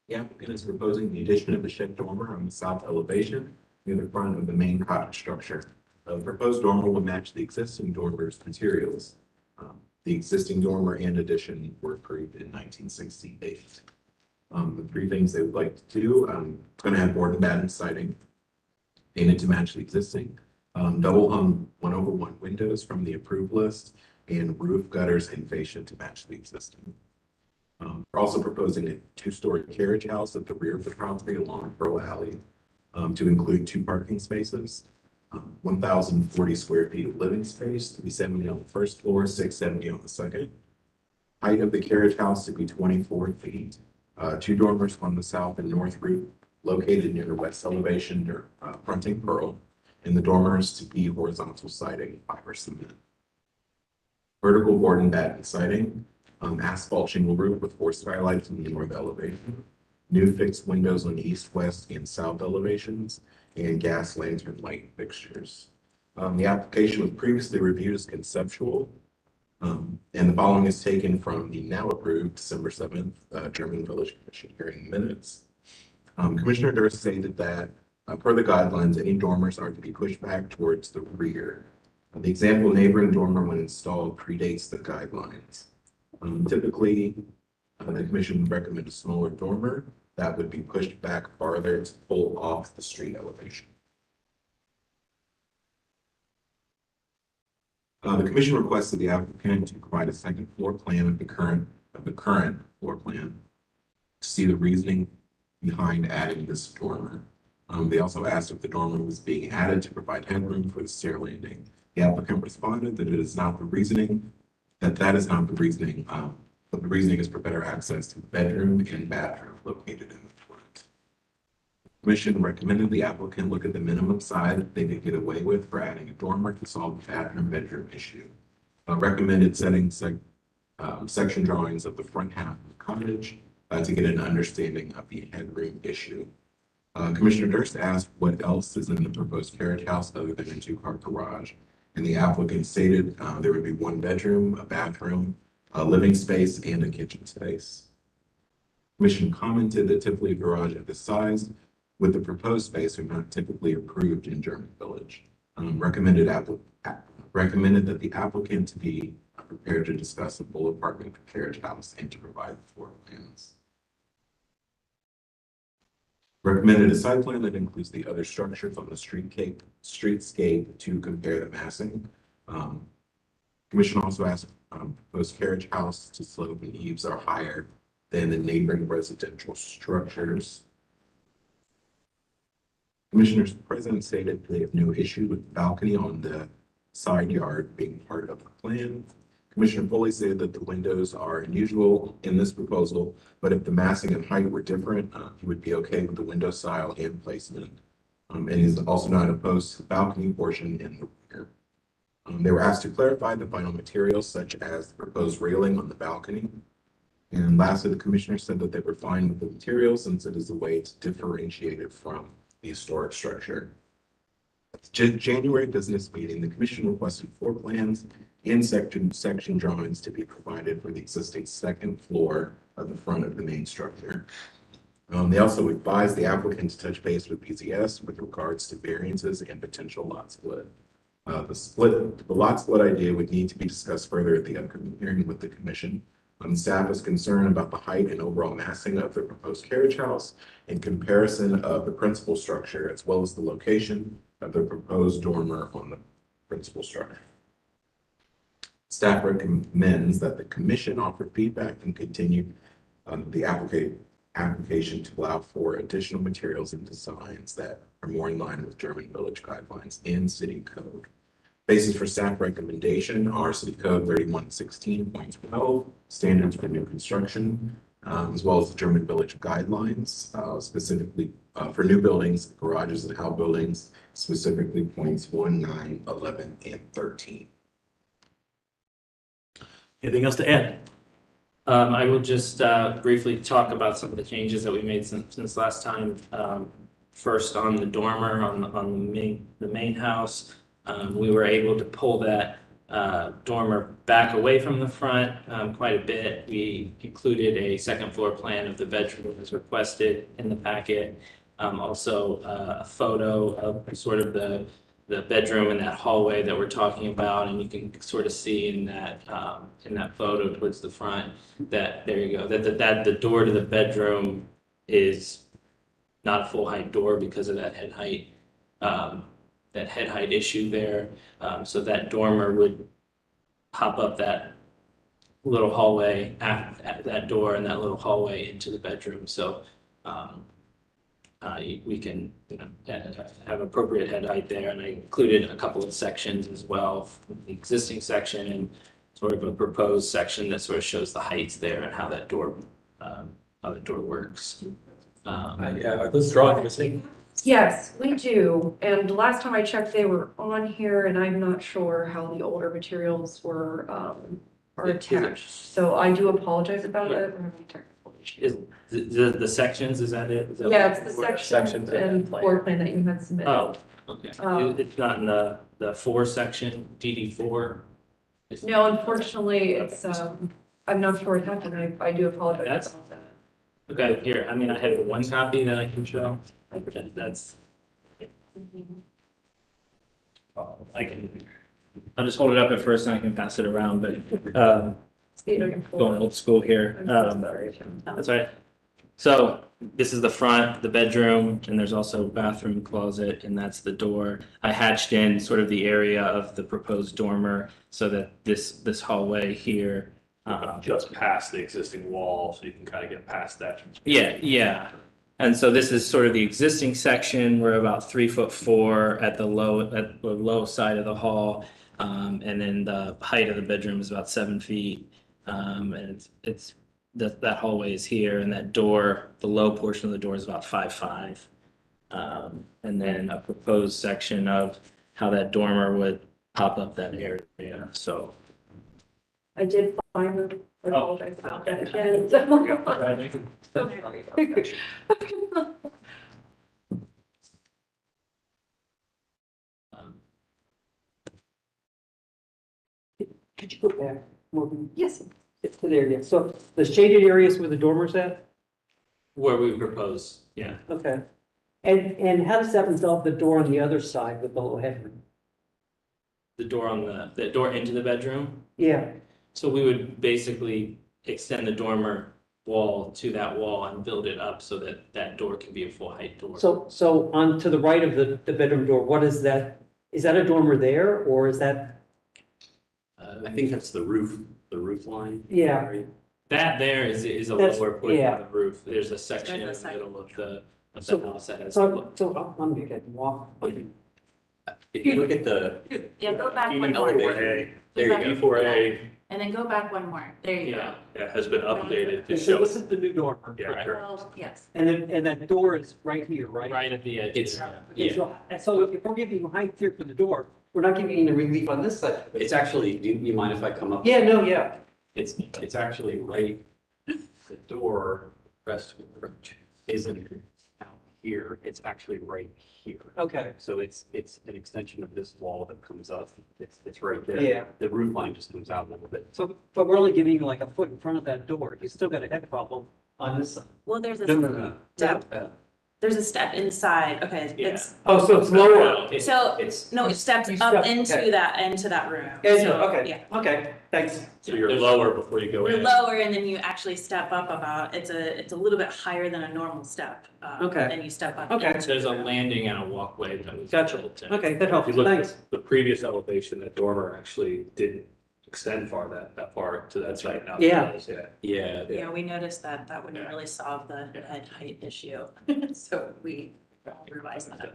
The applicant is proposing the addition of a shed dormer on the south elevation near the front of the main cottage structure. The proposed dormer will match the existing dormer's materials. The existing dormer and addition were approved in 1968. The three things they would like to do, going to have board and batten siding painted to match the existing, double hung 1/1 windows from the approved list, and roof gutters and fascia to match the existing. We're also proposing a two-story carriage house at the rear of the property along Pearl Alley to include 2 parking spaces, 1,040 square feet of living space, 370 on the first floor, 670 on the second. Height of the carriage house to be 24 feet. 2 dormers on the south and north roof located near the west elevation fronting Pearl, and the dormers to be horizontal siding, fiber cement. Vertical board and batten siding, asphalt shingle roof with 4 skylights in the north elevation, new fixed windows on the east, west, and south elevations, and gas lantern light fixtures. The application was previously reviewed as conceptual, and the following is taken from the now approved December 7th German Village Commission hearing minutes. Commissioner Durst stated that per the guidelines, any dormers are to be pushed back towards the rear. The example neighboring dormer when installed predates the guidelines. Typically, the commission would recommend a smaller dormer that would be pushed back farther to pull off the street elevation. The commission requested the applicant to provide a second floor plan of the current floor plan. to see the reasoning behind adding this dormer. They also asked if the dormer was being added to provide headroom for the stair landing. The applicant responded that it is not the reasoning, that is not the reasoning, but the reasoning is for better access to the bedroom and bathroom located in the front. Commission recommended the applicant look at the minimum size they could get away with for adding a dormer to solve the bathroom bedroom issue. Recommended setting section drawings of the front half of the cottage to get an understanding of the headroom issue. Commissioner Durst asked what else is in the proposed carriage house other than a two-car garage. And the applicant stated there would be one bedroom, a bathroom, a living space, and a kitchen space. Commission commented that typically a garage of this size with the proposed space are not typically approved in German Village. Recommended that the applicant be prepared to discuss a full apartment carriage house and to provide the floor plans. Recommended a site plan that includes the other structures on the streetscape to compare the massing. Commission also asked proposed carriage house to slope and eaves are higher than the neighboring residential structures. Commissioners present stated they have no issue with the balcony on the side yard being part of the plan. Commissioner Foley said that the windows are unusual in this proposal, but if the massing and height were different, he would be okay with the window style and placement. And he's also not opposed to the balcony portion in the rear. They were asked to clarify the final materials such as the proposed railing on the balcony. And lastly, the commissioner said that they were fine with the materials since it is a way to differentiate it from the historic structure. January business meeting, the commission requested floor plans and section drawings to be provided for the existing second floor of the front of the main structure. They also advised the applicant to touch base with PZS with regards to variances and potential lot split. The lot split idea would need to be discussed further at the upcoming hearing with the commission. Staff is concerned about the height and overall massing of the proposed carriage house in comparison of the principal structure, as well as the location of the proposed dormer on the principal structure. Staff recommends that the commission offer feedback and continue the application to allow for additional materials and designs that are more in line with German Village guidelines and city code. Basis for staff recommendation are City Code 3116.12, standards for new construction, as well as the German Village guidelines, specifically for new buildings, garages and outbuildings, specifically points 1, 9, 11, and 13. Anything else to add? I will just briefly talk about some of the changes that we made since last time. First, on the dormer on the main house, we were able to pull that dormer back away from the front quite a bit. We included a second floor plan of the bedroom as requested in the packet. Also, a photo of sort of the bedroom and that hallway that we're talking about, and you can sort of see in that photo towards the front that there you go, that the door to the bedroom is not a full height door because of that head height issue there. So that dormer would pop up that little hallway at that door and that little hallway into the bedroom. So we can have appropriate head height there, and I included a couple of sections as well, the existing section and sort of a proposed section that sort of shows the heights there and how that door works. Are those drawings missing? Yes, we do. And last time I checked, they were on here, and I'm not sure how the older materials were are attached. So I do apologize about it. We're having technical issues. Is the sections, is that it? Is that Yeah, what- it's the sections and floor plan that you had submitted. Oh, okay. It's not in the 4 section, DD4? No, unfortunately, it's, I'm not sure what happened. I do apologize That's- about that. Okay, here, I mean, I have one copy that I can show. That's. I'll just hold it up at first and I can pass it around, but going old school here. That's right. So this is the front, the bedroom, and there's also a bathroom closet, and that's the door. I hatched in sort of the area of the proposed dormer so that this hallway here Just past the existing wall, so you can kind of get past that. Yeah. And so this is sort of the existing section. We're about 3'4" at the low side of the hall. And then the height of the bedroom is about 7 feet. And it's that hallway is here, and that door, the low portion of the door is about 5'5". And then a proposed section of how that dormer would pop up that area, so. I did find them. I Oh. apologize about that again. So sorry about that. Could you go back? Yes, To there, yeah. So the shaded areas where the dormer's at? Where we propose, yeah. Okay. And how does that resolve the door on the other side with the little headroom? The door on the door into the bedroom. Yeah, So we would basically extend the dormer wall to that wall and build it up so that that door can be a full height door. so on to the right of the bedroom door, what is that? Is that a dormer there, or is that, I think that's the roof line. yeah, That there is a That's- lower portion yeah. of the roof. There's a section in There's a the middle of the So- house that has. so I'm gonna get walk. If you look at the. Yeah, go back one more. E4A, There you go. E4A, And then go back one more. There you go. Yeah. yeah, has been updated to So show. this is the new dormer. Yeah, correct. Well, yes. And that door is right here, right? Right at the edge. It's- Okay, so if we're giving you height here for the door, we're not giving you the relief on this side. It's actually, do you mind if I come up? Yeah, no, yeah. It's actually right, the door rest isn't out here, it's actually right here. Okay, So it's an extension of this wall that comes up, it's right there. yeah. The roof line just comes out a little bit. So, but we're only giving you like a foot in front of that door. You still got a head problem on this side. Well, there's No. there's a step inside. Okay, Yeah. it's, Oh, so it's lower. so, It's, no, it steps You up step- into okay. that room. Yeah, So, okay, Yeah. okay, thanks. So you're lower before you go You're in. lower and then you actually step up about, it's a little bit higher than a normal step. Okay. And you step up. Okay. into There's a the room. landing and a walkway that was Gotcha. built in. Okay, that If helps, you look thanks. at the previous elevation, that dormer actually didn't extend that far to that side now. it Yeah. does, Yeah. yeah, Yeah, we noticed that wouldn't really solve the head height issue. So we revised that.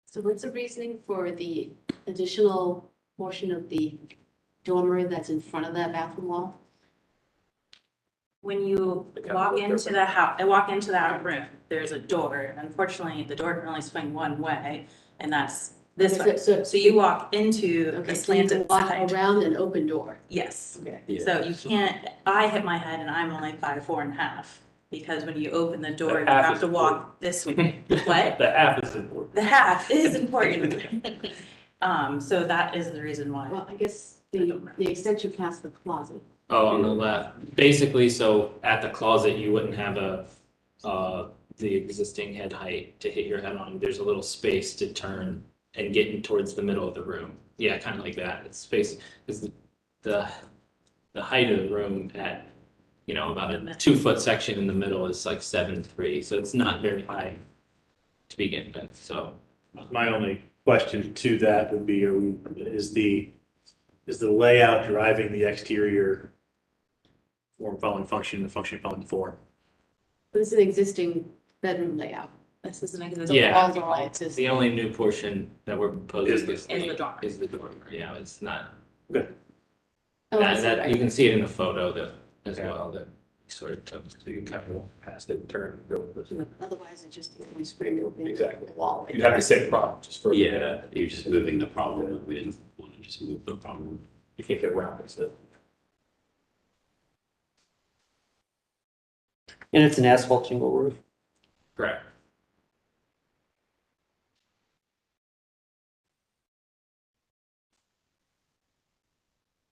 So what's the reasoning for the additional portion of the dormer that's in front of that bathroom wall? When you walk into the house, I walk into that room, there's a door, and unfortunately, the door can only swing one way, and that's this Okay, way. so- So you walk into Okay, the so you can slanted walk side. around an open door. Yes, Okay. yeah. so you can't, I hit my head and I'm only 5'4½", because when you open the door, The you half have is to walk this way. What? The half is important. The half is important. So that is the reason why. Well, I guess the extension past the closet. Oh, on the left. Basically, so at the closet, you wouldn't have the existing head height to hit your head on. There's a little space to turn and get in towards the middle of the room. Yeah, kind of like that. It's space, because the height of the room at, about a 2-foot section in the middle is like 7'3", so it's not very high to begin with, so. My only question to that would be, is the layout driving the exterior form following function, the function following form? This is an existing bedroom layout. This is an The existing. Yeah. walls are all existing. The only new portion that we're proposing Is the dormer. Is the dormer, yeah, it's not. Oh, I see, That, you right. can see it in the photo that, as Yeah. well, that sort of took. So you can kind of walk past it and turn and go with this. Otherwise, it just we scream open Exactly. the wall. You'd have the same problem, just for. Yeah, you're just moving the problem, we didn't want to just move the problem. You can't get around it, so. And it's an asphalt shingle roof. Correct.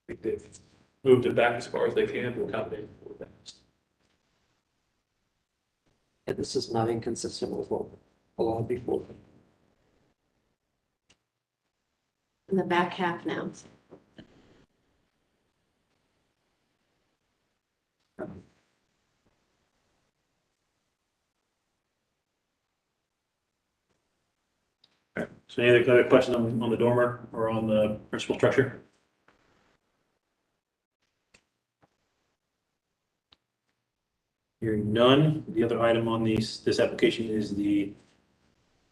I think they've moved it back as far as they can to accommodate for that. And this is not inconsistent with what allowed before. In the back half now. So any other questions on the dormer or on the principal structure? Hearing none, the other item on this application is the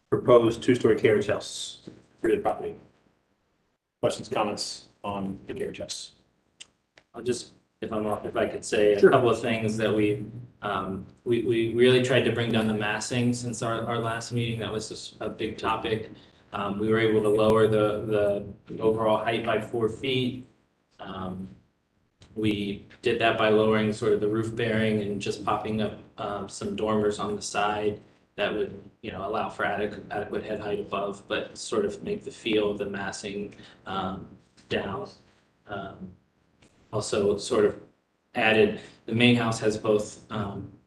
proposed two-story carriage house for the property. Questions, comments on the carriage house? I'll just, if I could say a Sure. couple of things that we really tried to bring down the massing since our last meeting. That was just a big topic. We were able to lower the overall height by 4 feet. We did that by lowering sort of the roof bearing and just popping up some dormers on the side that would, allow for adequate head height above, but sort of make the feel of the massing down. Also sort of added, the main house has both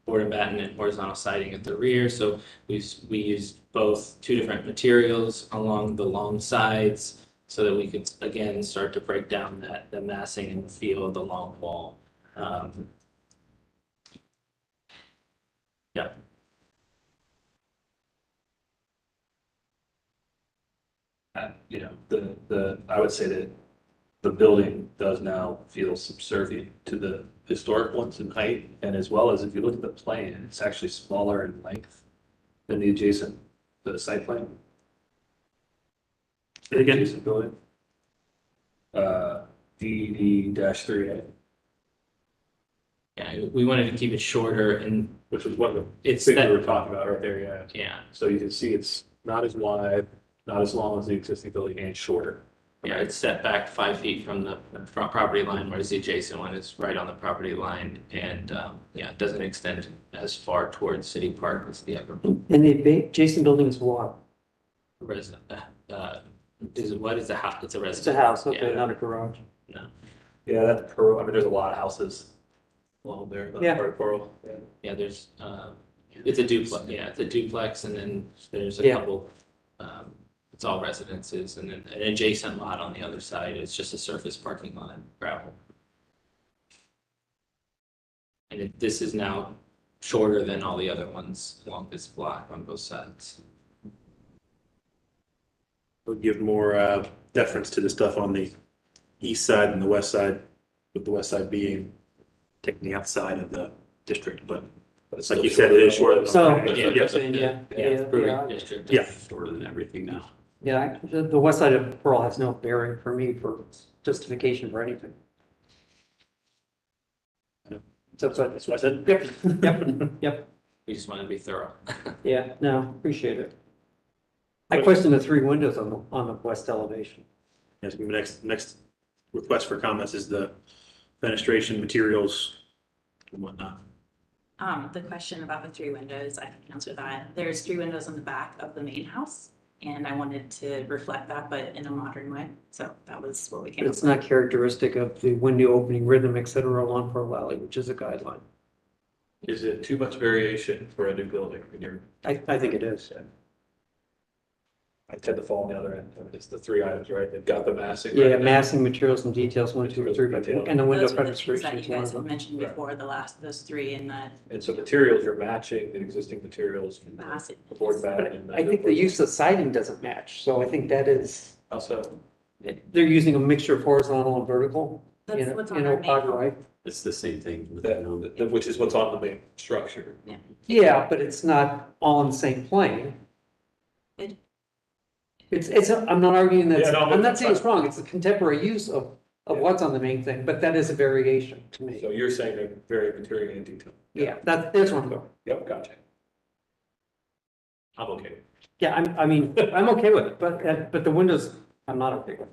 board and batten and horizontal siding at the rear, so we used both 2 different materials along the long sides so that we could, again, start to break down the massing and the feel of the long wall. Yeah. I would say that the building does now feel subservient to the historic ones in height, and as well as if you look at the plan, it's actually smaller in length than the site plan. Say it again? Adjacent building. DD-3A, Yeah, we wanted to keep it shorter and which was what the it's thing we that, were talking about right there, yeah. yeah, So you can see it's not as wide, not as long as the existing building, and shorter. yeah, it's set back 5 feet from the front property line, whereas the adjacent one is right on the property line. And, yeah, it doesn't extend as far towards City Park as the other And the adjacent building is what? resident. What is the house? It's a residence. It's a house, okay, Yeah. not a garage. No. Yeah, that's Pearl, I mean, there's a lot of houses along there, that's Yeah. part of Pearl. Yeah, there's, it's a duplex, yeah, it's a duplex, and then there's a Yeah. couple, it's all residences, and then an adjacent lot on the other side, it's just a surface parking lot, gravel. And this is now shorter than all the other ones along this block on both sides. We'll give more deference to the stuff on the east side and the west side, with the west side being technically outside of the district, but it's like you said, it is shorter. So, Yeah. yeah, Improving district. Yeah. Shorter than everything now. yeah, the west side of Pearl has no bearing for me for justification for anything. So, but, That's what I said. yep, We just want to be thorough. yeah, no, appreciate it. I question the 3 windows on the west elevation. Yes, the next request for comments is the fenestration materials and whatnot. The question about the 3 windows, I can answer that. There's 3 windows on the back of the main house, and I wanted to reflect that, but in a modern way. So that was what we came But up it's with. not characteristic of the window opening rhythm, et cetera, along Pearl Valley, which is a guideline. Is it too much variation for a new building? I think it is. I tend to fall on the other end, I mean, it's the 3 items, right? They've got the massing. Yeah, right? massing, materials and details, 1, 2, 3, and the window Those were the things fenestration that is you one guys of had them. mentioned before, those 3 in that And so materials, you're matching the existing materials from massive. the board batten and. I think the use of siding doesn't match, so I think that is, Also, they're using a mixture of horizontal and vertical. That's in what's in on our main odd home. way. it's the same thing, which is what's on the main structure. Yeah, but it's not all on the same plane. It- I'm not arguing that, Yeah, no, I'm not saying it's wrong, it's a contemporary use of what's on the main thing, but that is a variation to me. So you're saying they're very material and detail. Yeah, that's what I'm going. Yep, gotcha. I'm okay with it. Yeah, I'm okay with it, but the windows, I'm not okay with.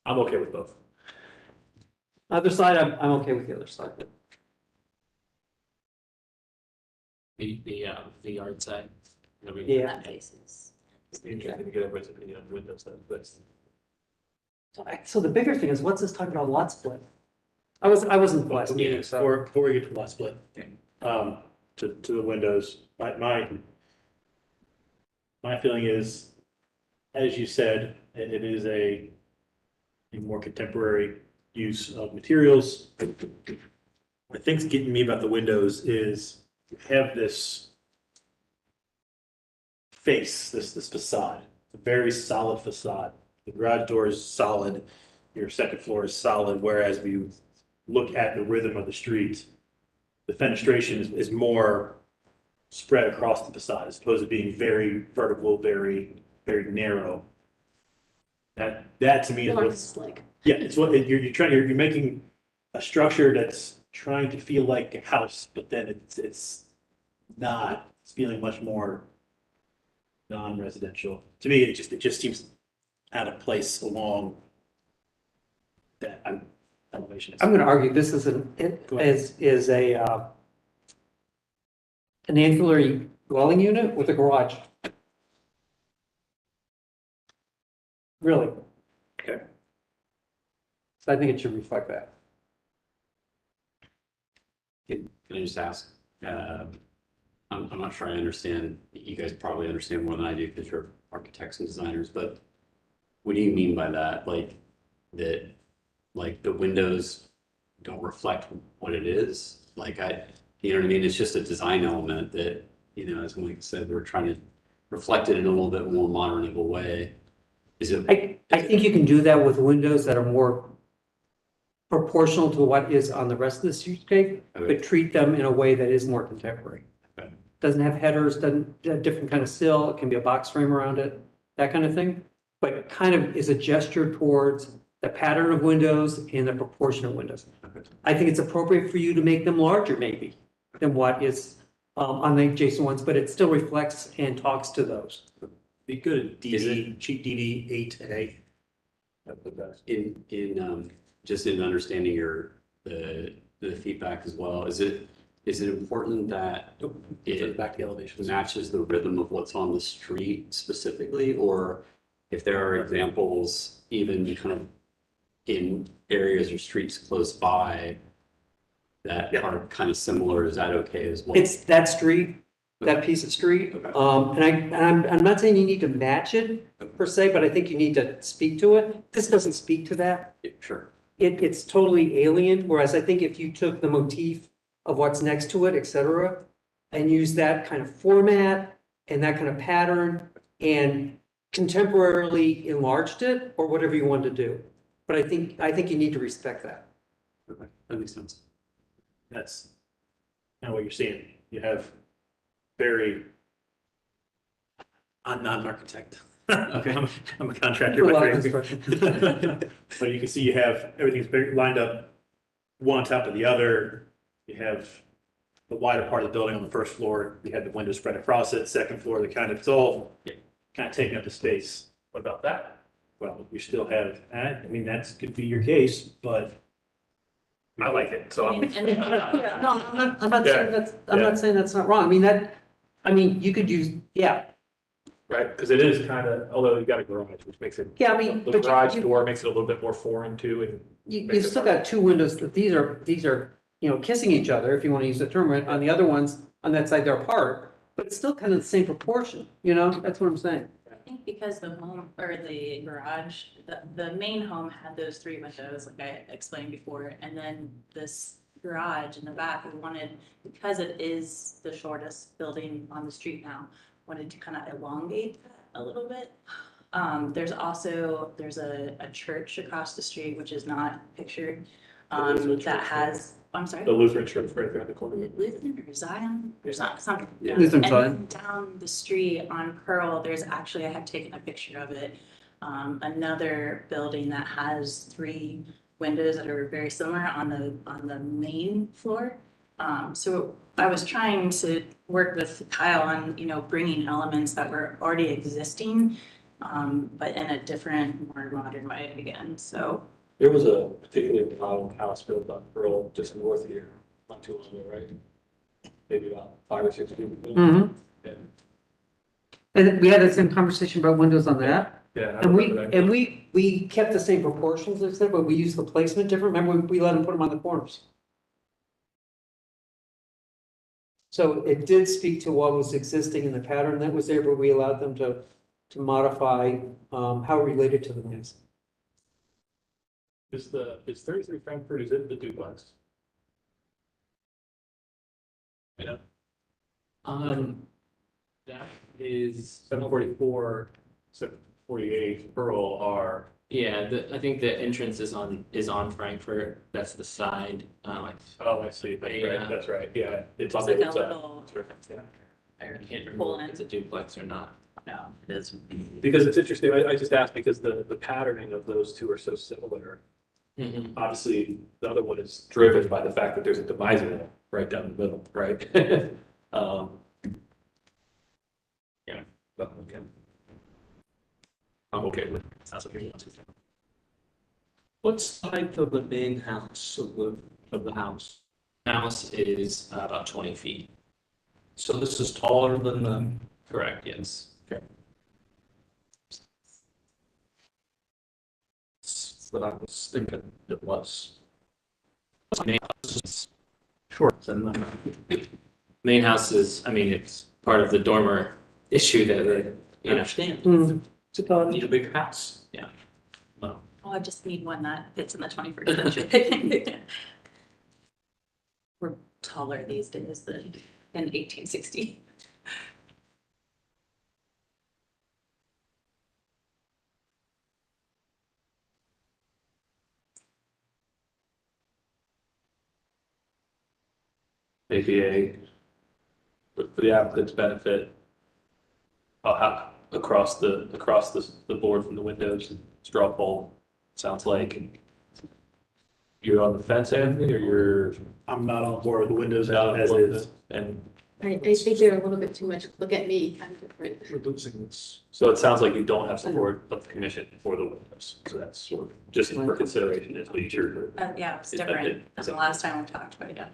I'm okay with both. Other side, I'm okay with the other side. The yard side. Yeah. That faces. It's interesting to get everybody's opinion on windows then, but So the bigger thing is, what's this talking about lot split? I wasn't the last meeting, so. Before we get to the lot split, to the windows, my feeling is, as you said, it is a more contemporary use of materials. What think's getting me about the windows is you have this face, this facade. It's a very solid facade. The garage door is solid, your second floor is solid, whereas if you look at the rhythm of the street, the fenestration is more spread across the facade as opposed to being very vertical, very narrow. That to me is More what, slick. yeah, it's what, you're making a structure that's trying to feel like a house, but then it's not, it's feeling much more non-residential. To me, it just seems out of place along that elevation. I'm gonna argue this is Go ahead. an ancillary dwelling unit with a garage. Really. Okay. So I think it should reflect that. Can I just ask, I'm not sure I understand, you guys probably understand more than I do because you're architects and designers, but what do you mean by that? Like the windows don't reflect what it is? You know what I mean? It's just a design element that, as Mike said, we're trying to reflect it in a little bit more modern of a way. Is it? I think you can do that with windows that are more proportional to what is on the rest of the streetscape, but treat them in a way that is more contemporary. Okay. Doesn't have headers, doesn't, a different kind of sill, it can be a box frame around it, that kind of thing. But it kind of is a gesture towards the pattern of windows and the proportion of windows. I think it's appropriate for you to make them larger maybe than what is on the adjacent ones, but it still reflects and talks to those. Be good at cheap DD 8A. Just in understanding the feedback as well, is it important that it Back to the elevation. matches the rhythm of what's on the street specifically, or if there are examples even kind of in areas or streets close by that are kind of similar, is that okay as well? It's that street, that piece of street. Okay. I'm not saying you need to match it per se, but I think you need to speak to it. This doesn't speak to that. Yeah, sure. It's totally alien, whereas I think if you took the motif of what's next to it, et cetera, and use that kind of format and that kind of pattern and contemporarily enlarged it or whatever you want to do. But I think you need to respect that. Okay, that makes sense. That's kind of what you're seeing. You have very, I'm not an architect. Okay. I'm a contractor. Do a by lot of trade. construction. But you can see you have, everything's very lined up one on top of the other. You have the wider part of the building on the first floor. You have the windows spread across it. Second floor, it's all kind of taking up the space. What about that? Well, you still have, I mean, that's could be your case, but I like it, so. And No, I'm not saying that's not wrong. I mean, you could use, yeah. Right, because it is kind of, although you got a garage, which makes it. Yeah, I mean, The but garage you- door makes it a little bit more foreign too, and. You've still got two windows, that these are, kissing each other, if you want to use the term, right? On the other ones, on that side, they're apart, but it's still kind of the same proportion, that's what I'm saying. I think because the home or the garage, the main home had those 3 windows, like I explained before, and then this garage in the back, we wanted, because it is the shortest building on the street now, wanted to kind of elongate that a little bit. There's a church across the street, which is not pictured, that has, I'm sorry. The Lutheran church right there in the corner. Lutheran or Zion, there's not something. Yeah. Lutheran And Zion. then down the street on Pearl, there's actually, I have taken a picture of it, another building that has 3 windows that are very similar on the main floor. So I was trying to work with Kyle on, bringing elements that were already existing, but in a different, more modern way again, so. There was a particularly modern house built on Pearl just north here, not too long ago, right? Maybe about 5 or 6 people. Mm-hmm. Yeah. And we had the same conversation about windows on that. Yeah. I And remember that. we kept the same proportions, as I said, but we used the placement different. Remember, we let them put them on the corners. So it did speak to what was existing in the pattern that was there, but we allowed them to modify how it related to the noise. Is 33 Frankfurt, is it the duplex? Yeah. Um, Yeah. is, 744, 748 Pearl are, yeah, I think the entrance is on Frankfurt. That's the side. oh, I see, that's Yeah. right, that's right, yeah. It's on It's the like other a side. little, That's right, yeah. I can't Pull remember in. if it's a duplex or not. no, it is. Because it's interesting, I just asked because the patterning of those two are so similar. Mhm. Obviously, the other one is driven by the fact that there's a divisor there, right down the middle, right? Um, Yeah, but, okay. I'm okay with it. That's okay. What's the height of the main house of the house? House is about 20 feet. So this is taller than the, Correct, yes. what I was thinking it was. Main house is, Short than the, main house is, I mean, it's part of the dormer issue that, I you know, understand. Mm. Need a big house. Oh, I just need one that fits in the 21st century. We're taller these days than in 1860. APA, for the applicant's benefit, I'll have across the board from the windows, straw poll, sounds like. You're on the fence, Anthony, or you're I'm not on board with the windows not as is. And I think they're a little bit too much, look at me, kind of different. We're losing this. so it sounds like you don't have support of the commission for the windows, so that's sort of just for consideration as we sure. Yeah, it's Is that different it? than the last time we talked about it.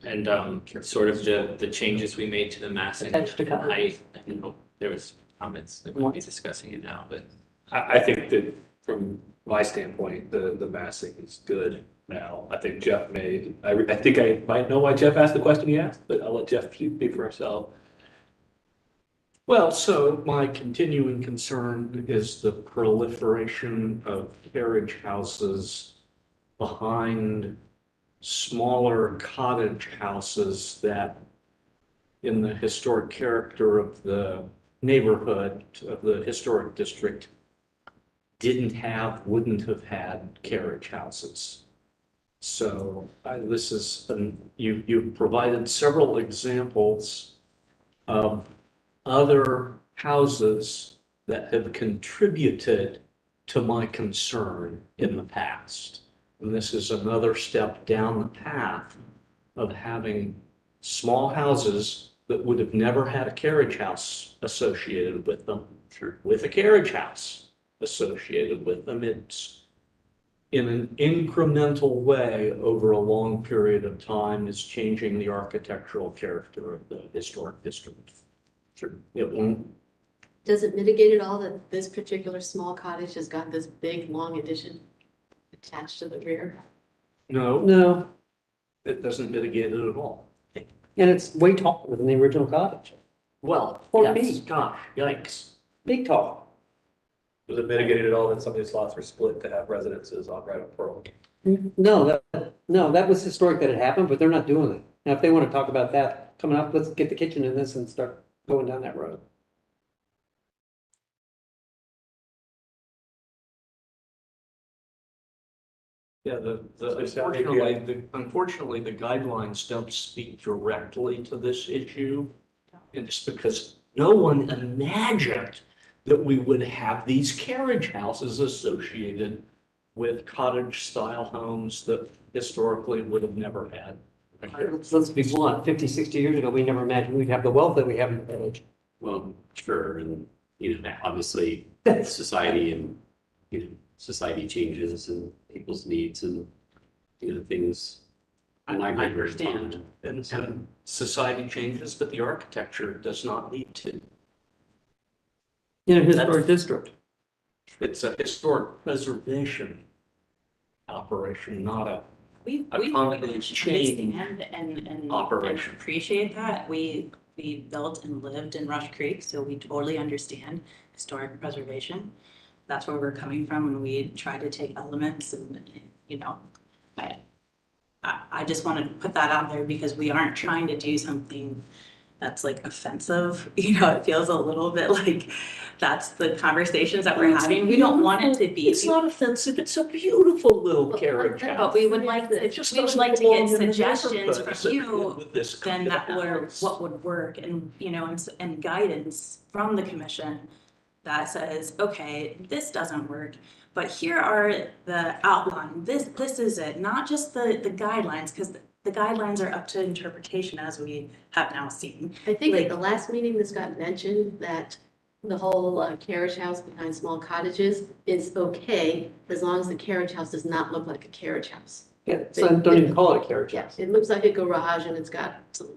and sort of the changes we made to the massing Attached to and cottage. height. I know there was comments that we'll be discussing it now, but I think that from my standpoint, the massing is good now. I think Jeff made, I think I might know why Jeff asked the question he asked, but I'll let Jeff speak for himself. Well, so my continuing concern is the proliferation of carriage houses behind smaller cottage houses that, in the historic character of the neighborhood, of the historic district, wouldn't have had carriage houses. So this is, you've provided several examples of other houses that have contributed to my concern in the past. And this is another step down the path of having small houses that would have never had a carriage house associated with them, with a carriage house associated with them. It's in an incremental way over a long period of time is changing the architectural character of the historic district. Sure. It won't. Does it mitigate at all that this particular small cottage has got this big, long addition attached to the rear? No, No, it doesn't mitigate it at all. and it's way taller than the original cottage. Well, 4 yes, feet. gosh, yikes. Big tall. Was it mitigated at all that some of these lots were split to have residences on right on Pearl? No, that was historic that it happened, but they're not doing it. Now, if they want to talk about that coming up, let's get the kitchen in this and start going down that road. Yeah, unfortunately, the guidelines don't speak directly to this issue. And it's because no one imagined that we would have these carriage houses associated with cottage-style homes that historically would have never had. Let's be blunt, 50, 60 years ago, we never imagined we'd have the wealth that we have in the village. Well, sure, and, obviously, society and, society changes and people's needs and, things. I migrate over understand, time. and society changes, but the architecture does not need to. In a historic district. It's a historic preservation operation, not a, We accommodate chain and operation. appreciate that. We built and lived in Rush Creek, so we totally understand historic preservation. That's where we're coming from when we try to take elements and, I just want to put that out there because we aren't trying to do something that's like offensive. It feels a little bit like that's the conversations that we're having. We don't want it to be. It's not offensive, it's a beautiful little But- carriage house. But we would like to, It just we would doesn't like to belong get in the suggestions neighborhood from you, with this then kind of that were house. what would work and guidance from the commission that says, okay, this doesn't work, but here are the outline. This is it, not just the guidelines, because the guidelines are up to interpretation as we have now seen. I think Like- at the last meeting, this got mentioned that the whole carriage house behind small cottages is okay as long as the carriage house does not look like a carriage house. Yeah, so don't even call it a carriage Yeah, house. it looks like a garage and it's got some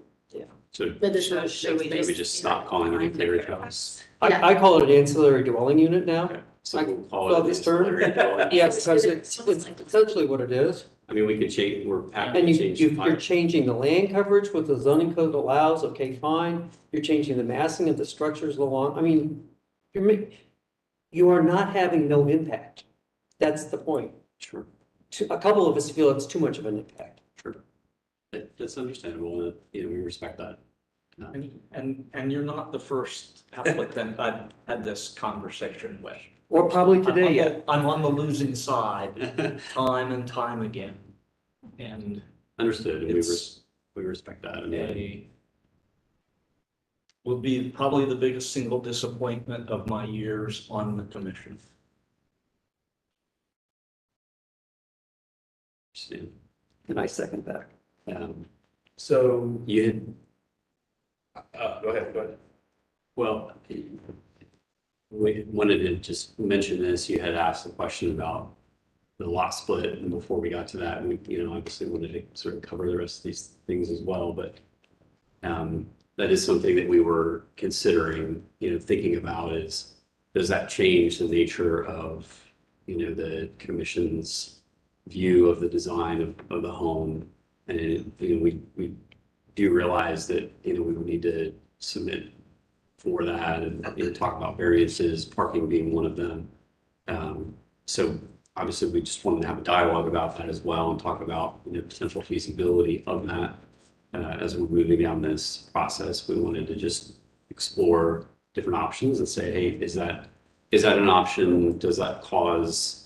So additional Should we space. we just stop calling it a carriage house? Yeah. I call it an ancillary dwelling unit now. So I we'll call love it this term. ancillary dwelling. Yeah, because it's essentially what it is. I mean, we could change, we're happy And to you, change. you're changing the land coverage, what the zoning code allows, okay, fine. You're changing the massing of the structures along, I mean, you are not having no impact. That's the point. Sure, A couple of us feel it's too much of an impact. sure. That's understandable, and, we respect that. And you're not the first applicant I've had this conversation with. Or probably today yet. I'm on the losing side time and time again. And Understood, and it's we respect that. will be probably the biggest single disappointment of my years on the commission. Understand. And I second that. So, You had, go ahead. well, we wanted to just mention this, you had asked a question about the lot split, and before we got to that, we, obviously wanted to sort of cover the rest of these things as well, but that is something that we were considering, thinking about is, does that change the nature of, the commission's view of the design of the home? And, we do realize that, we would need to submit for that and talk about variances, parking being one of them. So obviously, we just wanted to have a dialogue about that as well and talk about, potential feasibility of that. As we're moving down this process, we wanted to just explore different options and say, hey, is that an option? Does that cause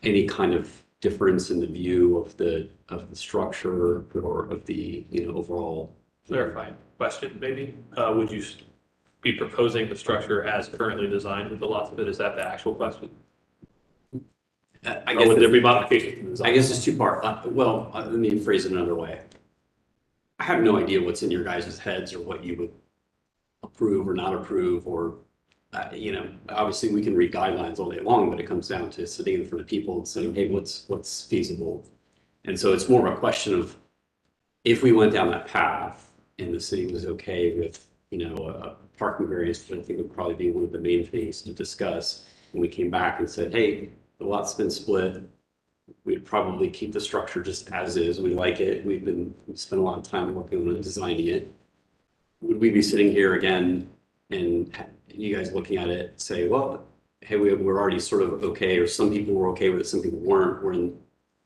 any kind of difference in the view of the structure or of the, overall? Clarifying question, maybe. Would you be proposing the structure as currently designed with the lots of it? Is that the actual question? I Or guess, would there be modifications to the design? I guess it's two part. Let me phrase it another way. I have no idea what's in your guys' heads or what you would approve or not approve, or, obviously we can read guidelines all day long, but it comes down to sitting in front of people and saying, hey, what's feasible? And so it's more of a question of, if we went down that path and the city was okay with, a parking variance, which I think would probably be one of the main things to discuss, and we came back and said, hey, the lot's been split, we'd probably keep the structure just as is. We like it. We've spent a lot of time working on designing it. Would we be sitting here again and you guys looking at it, say, well, hey, we're already sort of okay, or some people were okay with it, some people weren't. We're in,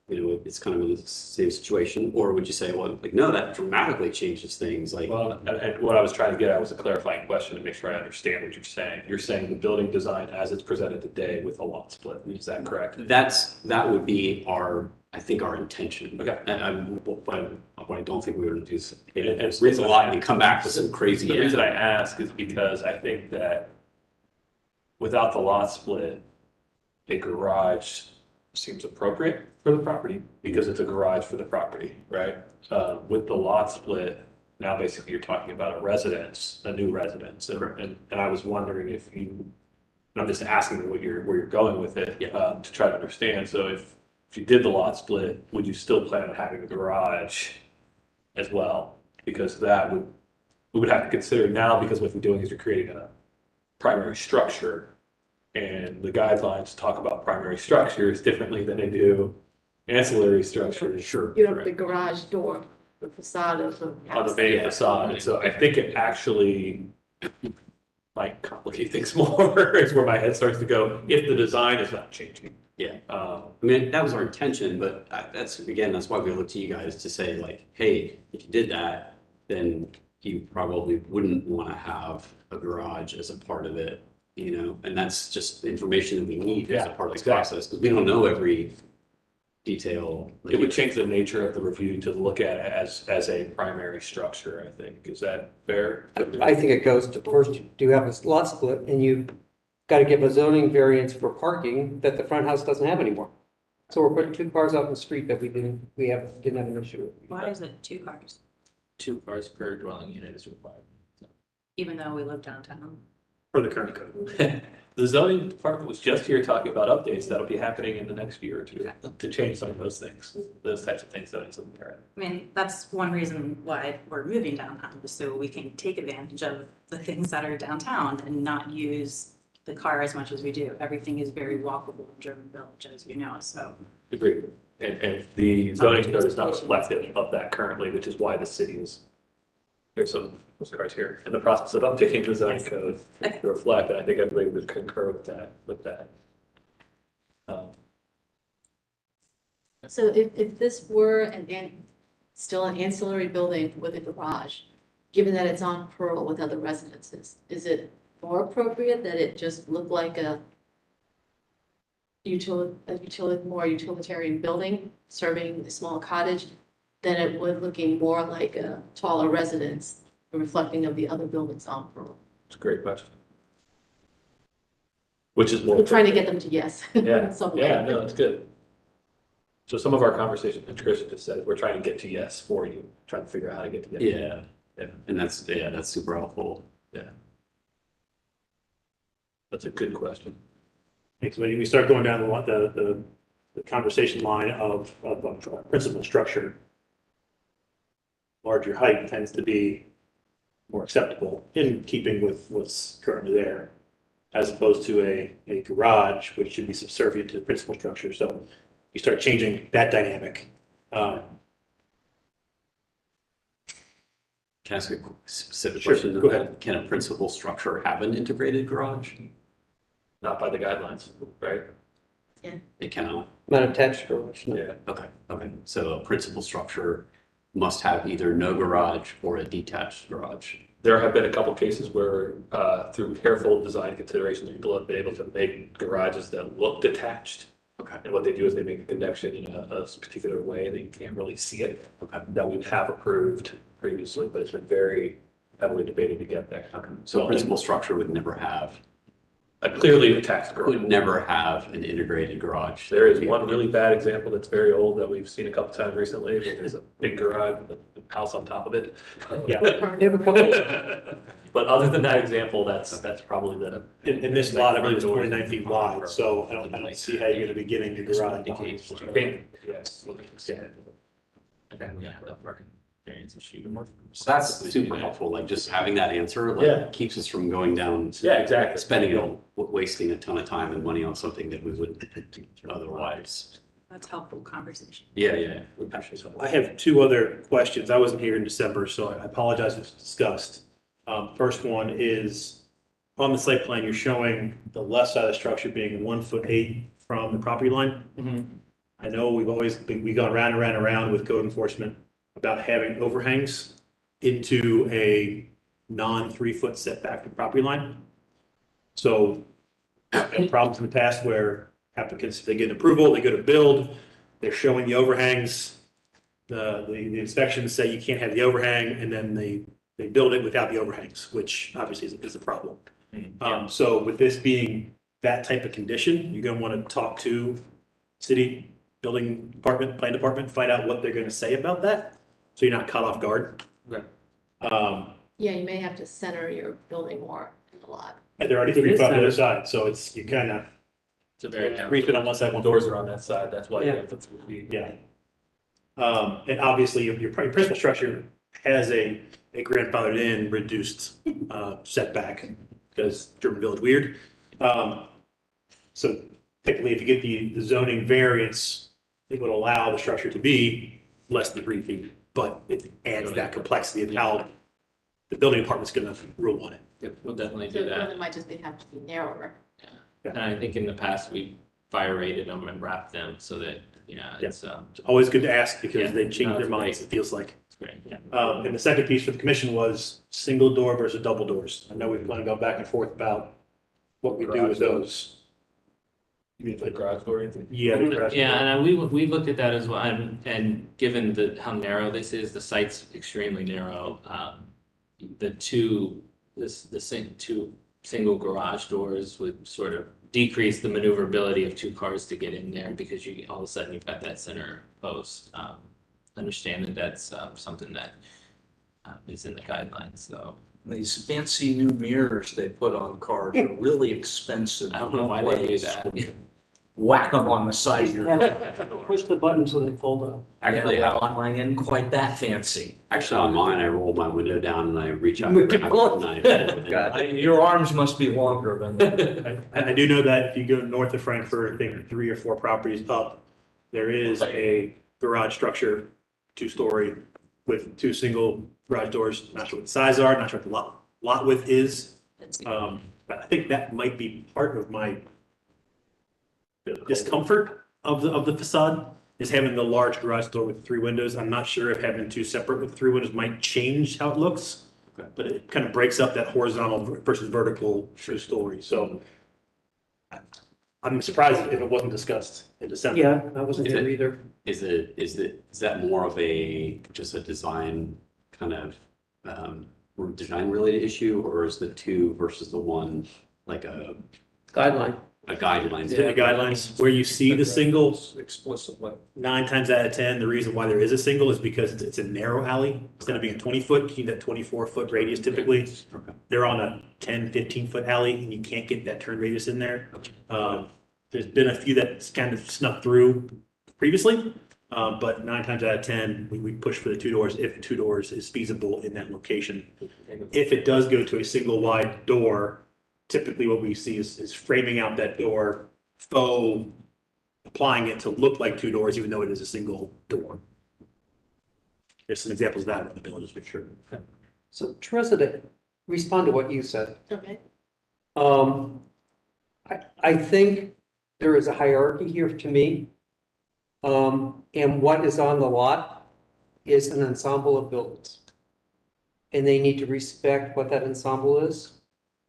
it's kind of in the same situation. Or would you say, well, like, no, that dramatically changes things. Like, Well, and what I was trying to get at was a clarifying question to make sure I understand what you're saying. You're saying the building design as it's presented today with a lot split. Is that correct? that would be I think our intention. Okay. And what I don't think we were going to do is And- raise a lot and come back to some crazy. The reason I ask is because I think that without the lot split, a garage seems appropriate for the property because it's a garage for the property, right? With the lot split, now basically you're talking about a residence, a new residence. And I was wondering if you, and I'm just asking where you're going with it, to try to understand. So if you did the lot split, would you still plan on having a garage as well? Because we would have to consider now, because what you're doing is you're creating a primary structure, and the guidelines talk about primary structures differently than they do ancillary structures. Sure. You know, the garage door, the facade of the On the house. main facade, and so I think it actually might complicate things more, is where my head starts to go, if the design is not changing. Yeah. I mean, that was our intention, but that's why we look to you guys to say like, hey, if you did that, then you probably wouldn't want to have a garage as a part of it, you know, and that's just the information that we need as a Yeah, part of this exactly. process, because we don't know every detail. It would change the nature of the review to look at it as a primary structure, I think. Is that fair? I think it goes to first, do you have a lot split and you got to give a zoning variance for parking that the front house doesn't have anymore. So we're putting 2 cars out in the street that didn't have an issue with. Why is it 2 cars, 2 cars per dwelling unit is required. even though we live downtown? For the current code. The zoning department was just here talking about updates that'll be happening in the next year or two to change some of those things, those types of things that it's in there. I mean, that's one reason why we're moving downtown, is so we can take advantage of the things that are downtown and not use the car as much as we do. Everything is very walkable in German Village, as you know, so. Agreed. And the zoning code is not reflective of that currently, which is why the city is, there's some cars here in the process of updating the zoning code to reflect, and I think everybody would concur with that. So if this were still an ancillary building with a garage, given that it's on Pearl with other residences, is it more appropriate that it just look like a more utilitarian building serving a small cottage than it would looking more like a taller residence reflecting of the other buildings on Pearl? It's a great question. Which is more. I'm trying to get them to yes. Yeah, Some way. yeah, no, that's good. So some of our conversation, and Tricia just said, we're trying to get to yes for you, trying to figure out how to get to yes. Yeah, and that's super helpful. That's a good question. Thanks. When we start going down the conversation line of principal structure, larger height tends to be more acceptable in keeping with what's currently there, as opposed to a garage, which should be subservient to the principal structure. So you start changing that dynamic. Can I ask a specific Sure, question? go ahead. Can a principal structure have an integrated garage? Not by the guidelines, right? It cannot. Not attached garage, no. Yeah. Okay. So a principal structure must have either no garage or a detached garage. There have been a couple cases where, through careful design considerations, people have been able to make garages that look detached. Okay. And what they do is they make a connection in a particular way that you can't really see it. Okay. That we have approved previously, but it's been very heavily debated to get there. Okay. So a principal structure would never have, A clearly detached garage. would never have an integrated garage. There is one really bad example that's very old that we've seen a couple times recently. There's a big garage with a house on top of it. Yeah. But other than that example, that's probably the. In this lot, I believe it's 29 feet wide, so I don't see how you're going to be getting your garage. Yes. So that's super helpful, like just having that answer, Yeah. like keeps us from going down. Yeah, exactly. Spending it on, wasting a ton of time and money on something that we wouldn't otherwise. That's helpful conversation. Yeah. We appreciate it. I have 2 other questions. I wasn't here in December, so I apologize if it's discussed. First one is, on the site plan, you're showing the left side of the structure being 1'8" from the property line. I know we've gone round and round and round with code enforcement about having overhangs into a non-3-foot setback from property line. So I've had problems in the past where applicants, they get approval, they go to build, they're showing the overhangs. The inspections say you can't have the overhang, and then they build it without the overhangs, which obviously is a problem. So with this being that type of condition, you're gonna want to talk to city building department, plan department, find out what they're gonna say about that, so you're not caught off guard. Right. Yeah, you may have to center your building more in the lot. And they're already 3 foot on the other side, so you kind of, It's a very. 3 feet on one side, one Doors are on that side, that's why you have to. Yeah. And obviously, your principal structure has a grandfathered in reduced setback, because German Village weird. So technically, if you get the zoning variance, it would allow the structure to be less than 3 feet, but it adds that complexity of how the building department's gonna rule on it. Yep, we'll definitely So do that. it might just have to be narrower. And I think in the past, we fire rated them and wrapped them so that, it's, It's always good to ask, because Yeah, they change no, their it's minds, great. it feels like. Great, yeah. And the second piece for the commission was single door versus double doors. I know we've kind of gone back and forth about what we do with those. The garage door, you think? Yeah. the garage door. Yeah, and we looked at that as well, and given how narrow this is, the site's extremely narrow. The two single garage doors would sort of decrease the maneuverability of two cars to get in there because all of a sudden you've got that center post. Understand that that's something that is in the guidelines, so. These fancy new mirrors they put on cars are really expensive. I don't know why they do that. Whack them on the side of your. Push the button so they fold up. Actually, Yeah, well, mine ain't quite that fancy. Actually, on mine, I roll my window down and I reach out. and grab the knife. Your arms must be longer than that. I do know that if you go north of Frankfurt, I think 3 or 4 properties up, there is a garage structure, 2-story, with 2 single garage doors. Not sure what the size are, not sure what the lot width is. But I think that might be part of my discomfort of the facade is having the large garage door with 3 windows. I'm not sure if having 2 separate with 3 windows might change how it looks. Okay. But it kind of breaks up that horizontal versus vertical 2-story. So I'm surprised if it wasn't discussed in December. Yeah, I wasn't there either. Is that more of just a design kind of, design related issue, or is the 2 versus the 1 like a Guideline. guideline? In the guidelines, where you see the singles, Explicitly. 9 times out of 10, the reason why there is a single is because it's a narrow alley. Instead of being a 20-foot, you need that 24-foot radius typically. Okay. They're on a 10, 15-foot alley and you can't get that turn radius in there. There's been a few that's kind of snuck through previously, but 9 times out of 10, we push for the 2 doors if 2 doors is feasible in that location. If it does go to a single wide door, typically what we see is framing out that door, faux applying it to look like 2 doors, even though it is a single door. There's some examples of that in the villages for sure. So Teresa, to respond to what you said, Okay. I think there is a hierarchy here to me. And what is on the lot is an ensemble of buildings. And they need to respect what that ensemble is,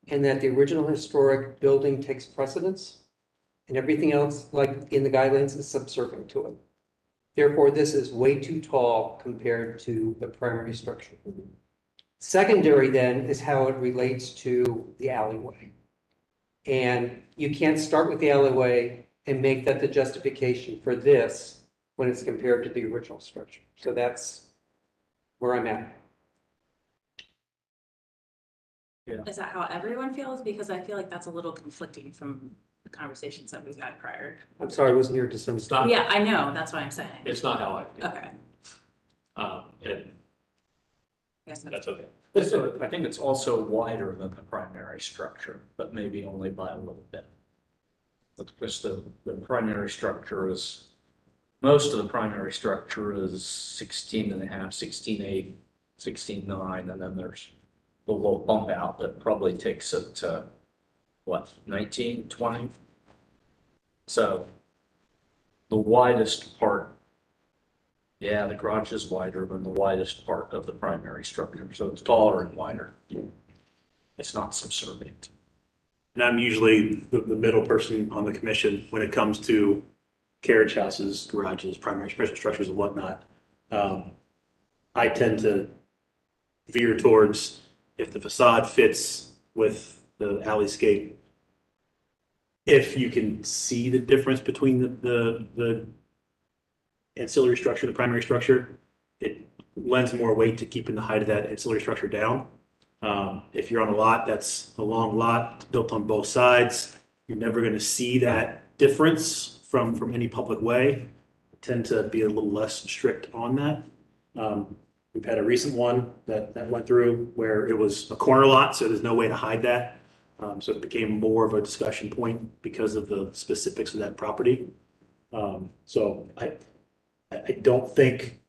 and that the original historic building takes precedence, and everything else, like in the guidelines, is subservient to it. Therefore, this is way too tall compared to the primary structure. Secondary then is how it relates to the alleyway. And you can't start with the alleyway and make that the justification for this when it's compared to the original structure. So that's where I'm at. Is that how everyone feels? Because I feel like that's a little conflicting from the conversations that we've had prior. I'm sorry, I wasn't here to some It's not, Yeah, I know, that's what I'm saying. it's not how I feel. Okay. And Yes, that's okay. So I think it's also wider than the primary structure, but maybe only by a little bit. Because the primary structure is, most of the primary structure is 16.5, 16.8, 16.9, and then there's a little bump out that probably takes it to, what, 19, 20? So the widest part, yeah, the garage is wider than the widest part of the primary structure, so it's taller and wider. It's not subservient. And I'm usually the middle person on the commission when it comes to carriage houses, garages, primary special structures and whatnot. I tend to veer towards if the facade fits with the alleyscape. If you can see the difference between the ancillary structure, the primary structure, it lends more weight to keeping the height of that ancillary structure down. If you're on a lot that's a long lot built on both sides, you're never going to see that difference from any public way. I tend to be a little less strict on that. We've had a recent one that went through where it was a corner lot, so there's no way to hide that. So it became more of a discussion point because of the specifics of that property. So I don't think,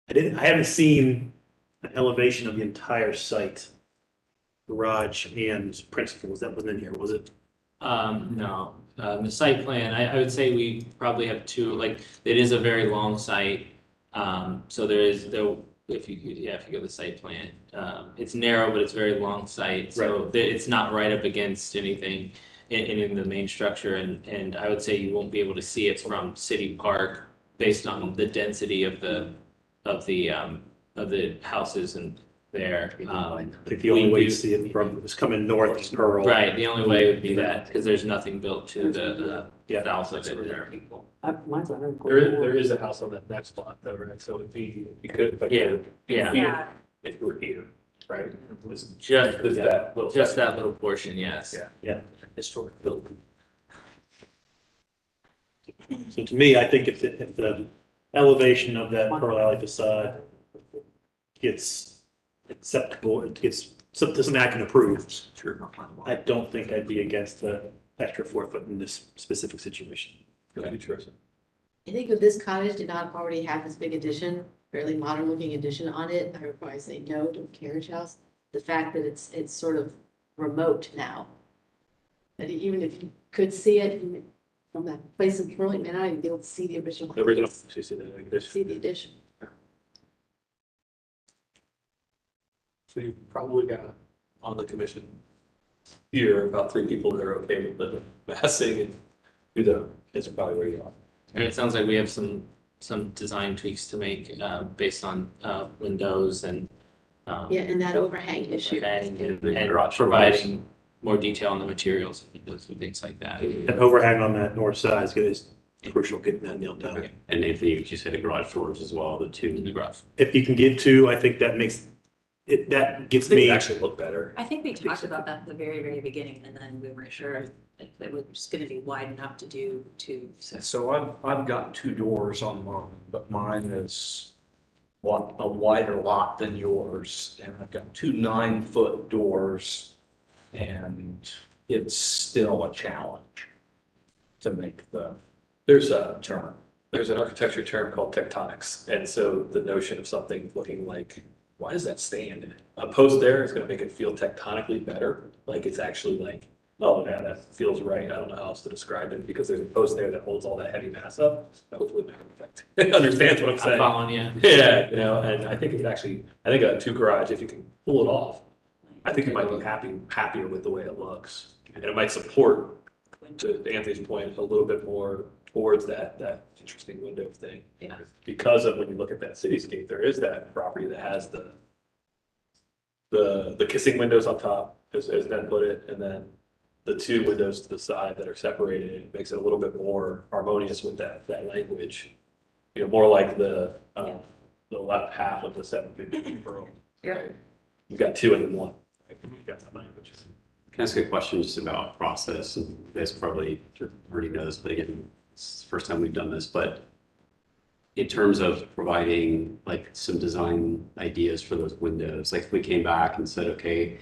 I haven't seen an elevation of the entire site, garage and principals. That wasn't in here, was it? No, the site plan, I would say we probably have 2, like, it is a very long site. So if you go to the site plan, it's narrow, but it's very long site, so it's not right up against anything in the main structure, and I would say you won't be able to see it from City Park based on the density of the houses and there. I think the only way to see it from is coming north is Pearl. Right, the only way would be that, because there's nothing built to the south of it there. Mine's on there. There is a house on that next lot though, right? So it'd be, you could, if I could. Yeah. If you were here, right? Just That little. Just that little portion, yes. Yeah. Historic building. So to me, I think if the elevation of that Pearl Alley facade gets acceptable, it gets something I can approve. Sure. I don't think I'd be against the extra 4 foot in this specific situation. I think if this cottage did not already have this big addition, fairly modern looking addition on it, I would probably say no to a carriage house. The fact that it's sort of remote now. That even if you could see it from that place in Pearl, you may not even be able to see the original. See the addition. So you probably got on the commission here about 3 people that are okay with the massing and it's probably where you are. And it sounds like we have some design tweaks to make, based on, windows and, Yeah, and that overhang issue. and providing more detail on the materials and things like that. An overhang on that north side is crucial, getting that nailed down. And Anthony, you said the garage doors as well, the 2 In the garage. If you can get 2, I think that makes it, that gets They me. actually look better. I think we talked about that at the very, very beginning, and then we weren't sure if it was gonna be wide enough to do two. So I've got 2 doors on mine, but mine is a wider lot than yours. And I've got 2 9-foot doors, and it's still a challenge to make the There's a turn. There's an architecture term called tectonics. And so the notion of something looking like, why does that stand? A post there is going to make it feel tectonically better. Like it's actually like, oh, yeah, that feels right. I don't know how else to describe it because there's a post there that holds all that heavy mass up. Hopefully, that understands what I'm I'm saying. following you. Yeah, and I think I think a 2 garage, if you can pull it off, I think you might be happier with the way it looks. And it might support, to Anthony's point, a little bit more towards that interesting window thing. Yeah. Because of when you look at that cityscape, there is that property that has the kissing windows on top, as Ben put it, and then the 2 windows to the side that are separated. It makes it a little bit more harmonious with that language. You know, more like the left half of the 750 Pearl. Yeah. You've got 2 and then 1. You've got that language. Can I ask a question just about process? And you guys probably already know this, but again, it's the first time we've done this, but in terms of providing like some design ideas for those windows, like if we came back and said, okay,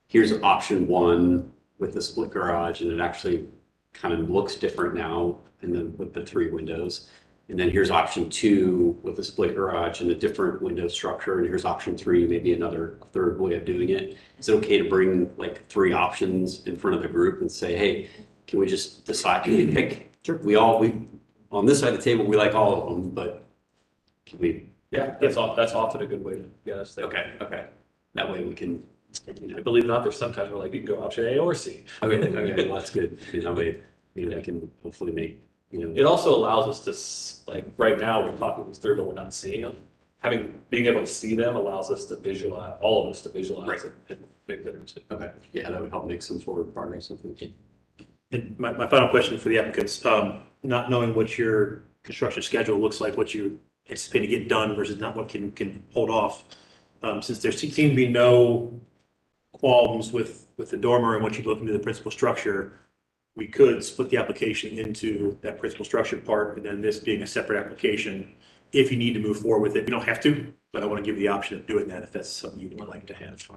here's option 1 with the split garage, and it actually kind of looks different now, and then with the 3 windows. And then here's option 2 with the split garage and a different window structure. And here's option 3, maybe another 3rd way of doing it. Is it okay to bring like 3 options in front of the group and say, hey, can we just decide, can we pick? Sure. We on this side of the table, we like all of them, but can we? Yeah, that's often a good way to get us there. Okay. That way we can. I believe it or not, there's sometimes we're like, you can go option A or C. Okay, well, that's good. That way, we can hopefully make, It also allows us to, like, right now, we're talking this through, but we're not seeing them. Being able to see them allows us to visualize, all of us to visualize it and make better decisions. Okay, yeah, that would help make some forward progress, I think. And my final question for the applicants, not knowing what your construction schedule looks like, what you anticipate to get done versus not what can hold off. Since there seem to be no qualms with the dormer and what you look into the principal structure, we could split the application into that principal structure part and then this being a separate application. If you need to move forward with it, you don't have to, but I want to give you the option of doing that if that's something you would like to have.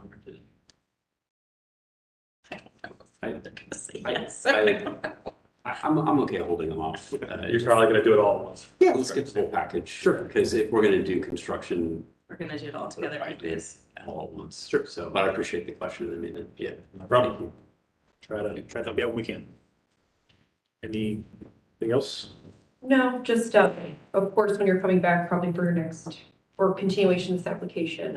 I'm okay holding them off. You're probably gonna do it all at once. Yeah, let's get the full package. Sure. Because if we're gonna do construction. We're gonna do it all together like this. All at once. Sure. So, but I appreciate the question. I mean, yeah. No problem. Try to help you out when we can. Anything else? No, just, of course, when you're coming back probably for your next, or continuation of this application,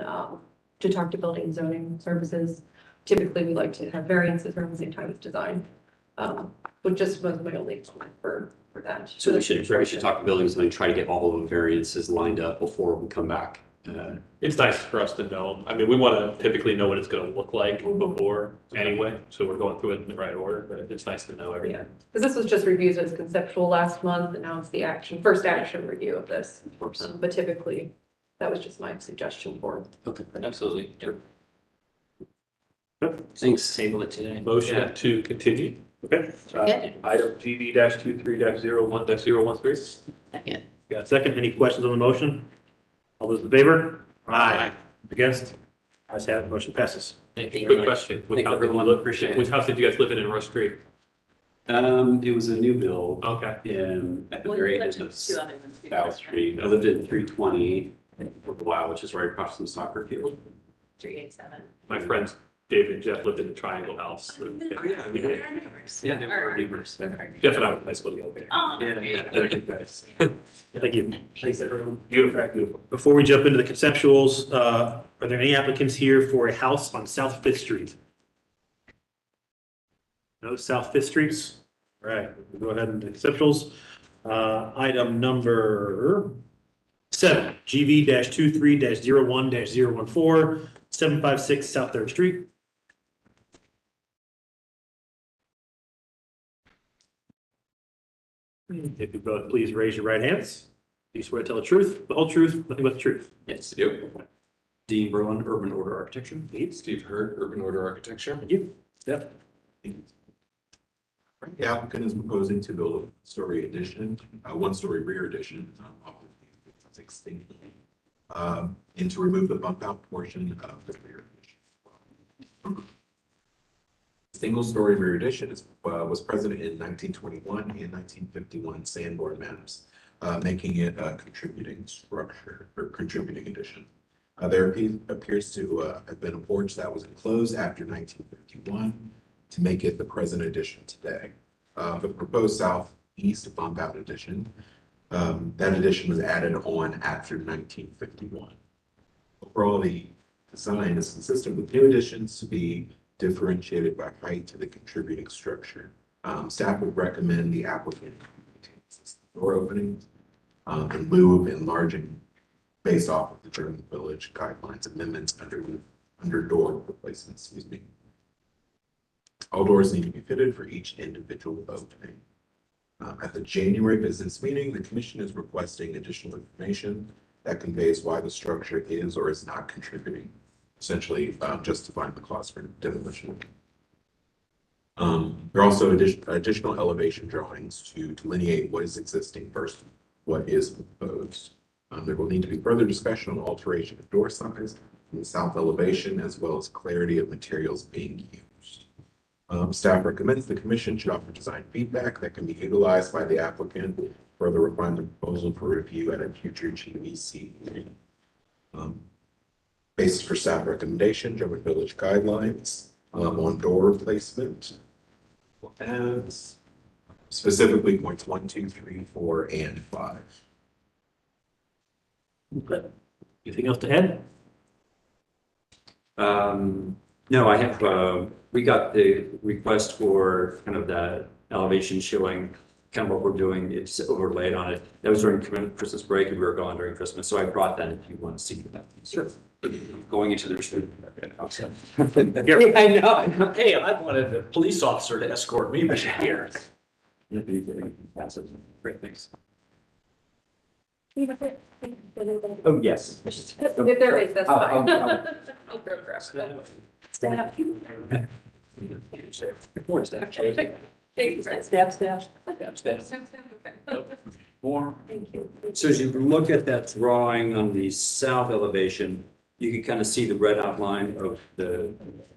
to talk to building and zoning services. Typically, we like to have variances around the same time as design. But just was my only comment for that. So we should talk to buildings and then try to get all of the variances lined up before we come back. It's nice for us to know. I mean, we want to typically know what it's going to look like before anyway, so we're going through it in the right order, but it's nice to know everything. Yeah, because this was just reviewed as conceptual last month, and now it's the first action review of this. But typically, that was just my suggestion for. Okay. Absolutely. Yep. Thanks. Table it today. Motion to continue. Okay. Okay. Item GB-23-01-013. Second. Got a second? Any questions on the motion? All those in favor? Aye. Against? Ayes have it, motion passes. Thank you very Quick much. question. Which Thank house did you everyone. live- Appreciate it. Which house did you guys live in Rush Creek? It was a new build Okay. at the Well, very you end lived in of two other ones before, South right? Street. I lived in 320 for a while, which is right across from the soccer field. 387. My friends David and Jeff lived in the Triangle House. Yeah, they were neighbors. Jeff and I went to high school together. Oh. Yeah, they're good guys. Thank you. Beautiful, beautiful. Before we jump into the conceptuals, are there any applicants here for a house on South Fifth Street? No South Fifth Streets? All right, we'll go ahead and do conceptuals. Item number 7, GV-23-01-014, 756 South Third Street. If you both please raise your right hands. Do you swear to tell the truth, the whole truth, nothing but the truth? Yes, I do. Dean Berlin, Urban Order Architecture. Steve Hurd, Urban Order Architecture. Thank you. Steph? The applicant is proposing to build a story addition, a one-story rear addition, off of the existing, and to remove the bump out portion of the rear addition. Single-story rear addition was present in 1921 and 1951 Sanborn maps, making it a contributing structure or contributing addition. There appears to have been a porch that was enclosed after 1951 to make it the present addition today. The proposed southeast bump out addition, that addition was added on after 1951. Overall, the design is consistent with new additions to be differentiated by height to the contributing structure. Staff would recommend the applicant maintain existing door openings in lieu of enlarging based off of the German Village guidelines amendments under door replacements, excuse me. All doors need to be fitted for each individual opening. At the January business meeting, the commission is requesting additional information that conveys why the structure is or is not contributing, essentially justifying the cost for demolition. There are also additional elevation drawings to delineate what is existing versus what is proposed. There will need to be further discussion on alteration of door size in the south elevation, as well as clarity of materials being used. Staff recommends the commission should offer design feedback that can be utilized by the applicant to further refine the proposal for review at a future GVC meeting. Basis for staff recommendation, German Village guidelines on door placement. As specifically points 1, 2, 3, 4, and 5. Okay. Anything else to add? No, I have, we got the request for kind of the elevation showing kind of what we're doing. It's overlaid on it. That was during Christmas break and we were gone during Christmas. So I brought that if you want to see that. Sure. Going into the street. I know. Hey, I wanted a police officer to escort me back here. Great, thanks. Oh, yes. If there is, that's fine. I'll grab Staff. More. So as you look at that drawing on the south elevation, you can kind of see the red outline of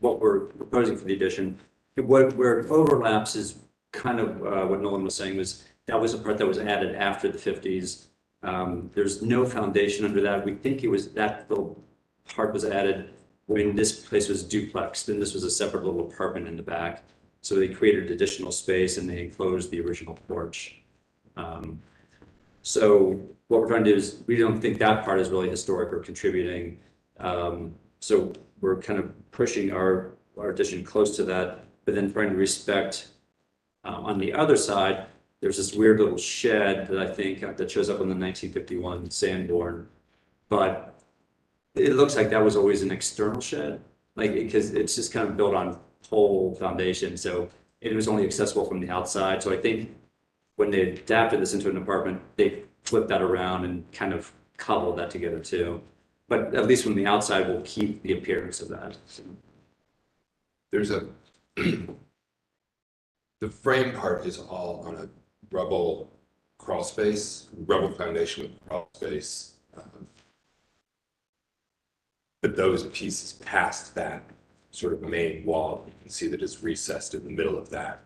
what we're proposing for the addition. Where it overlaps is kind of what Nolan was saying that was a part that was added after the 50s. There's no foundation under that. We think that little part was added when this place was duplex, then this was a separate little apartment in the back. So they created additional space and they enclosed the original porch. So what we're trying to do is, we don't think that part is really historic or contributing. So we're kind of pushing our addition close to that, but then trying to respect, on the other side, there's this weird little shed that I think that shows up on the 1951 Sanborn. But it looks like that was always an external shed, like, because it's just kind of built on pole foundation, so it was only accessible from the outside. So I think when they adapted this into an apartment, they flipped that around and kind of cobbled that together too. But at least from the outside, we'll keep the appearance of that. So. There's a, the frame part is all on a rubble crawl space, rubble foundation with crawl space. But those pieces past that sort of main wall, you can see that it's recessed in the middle of that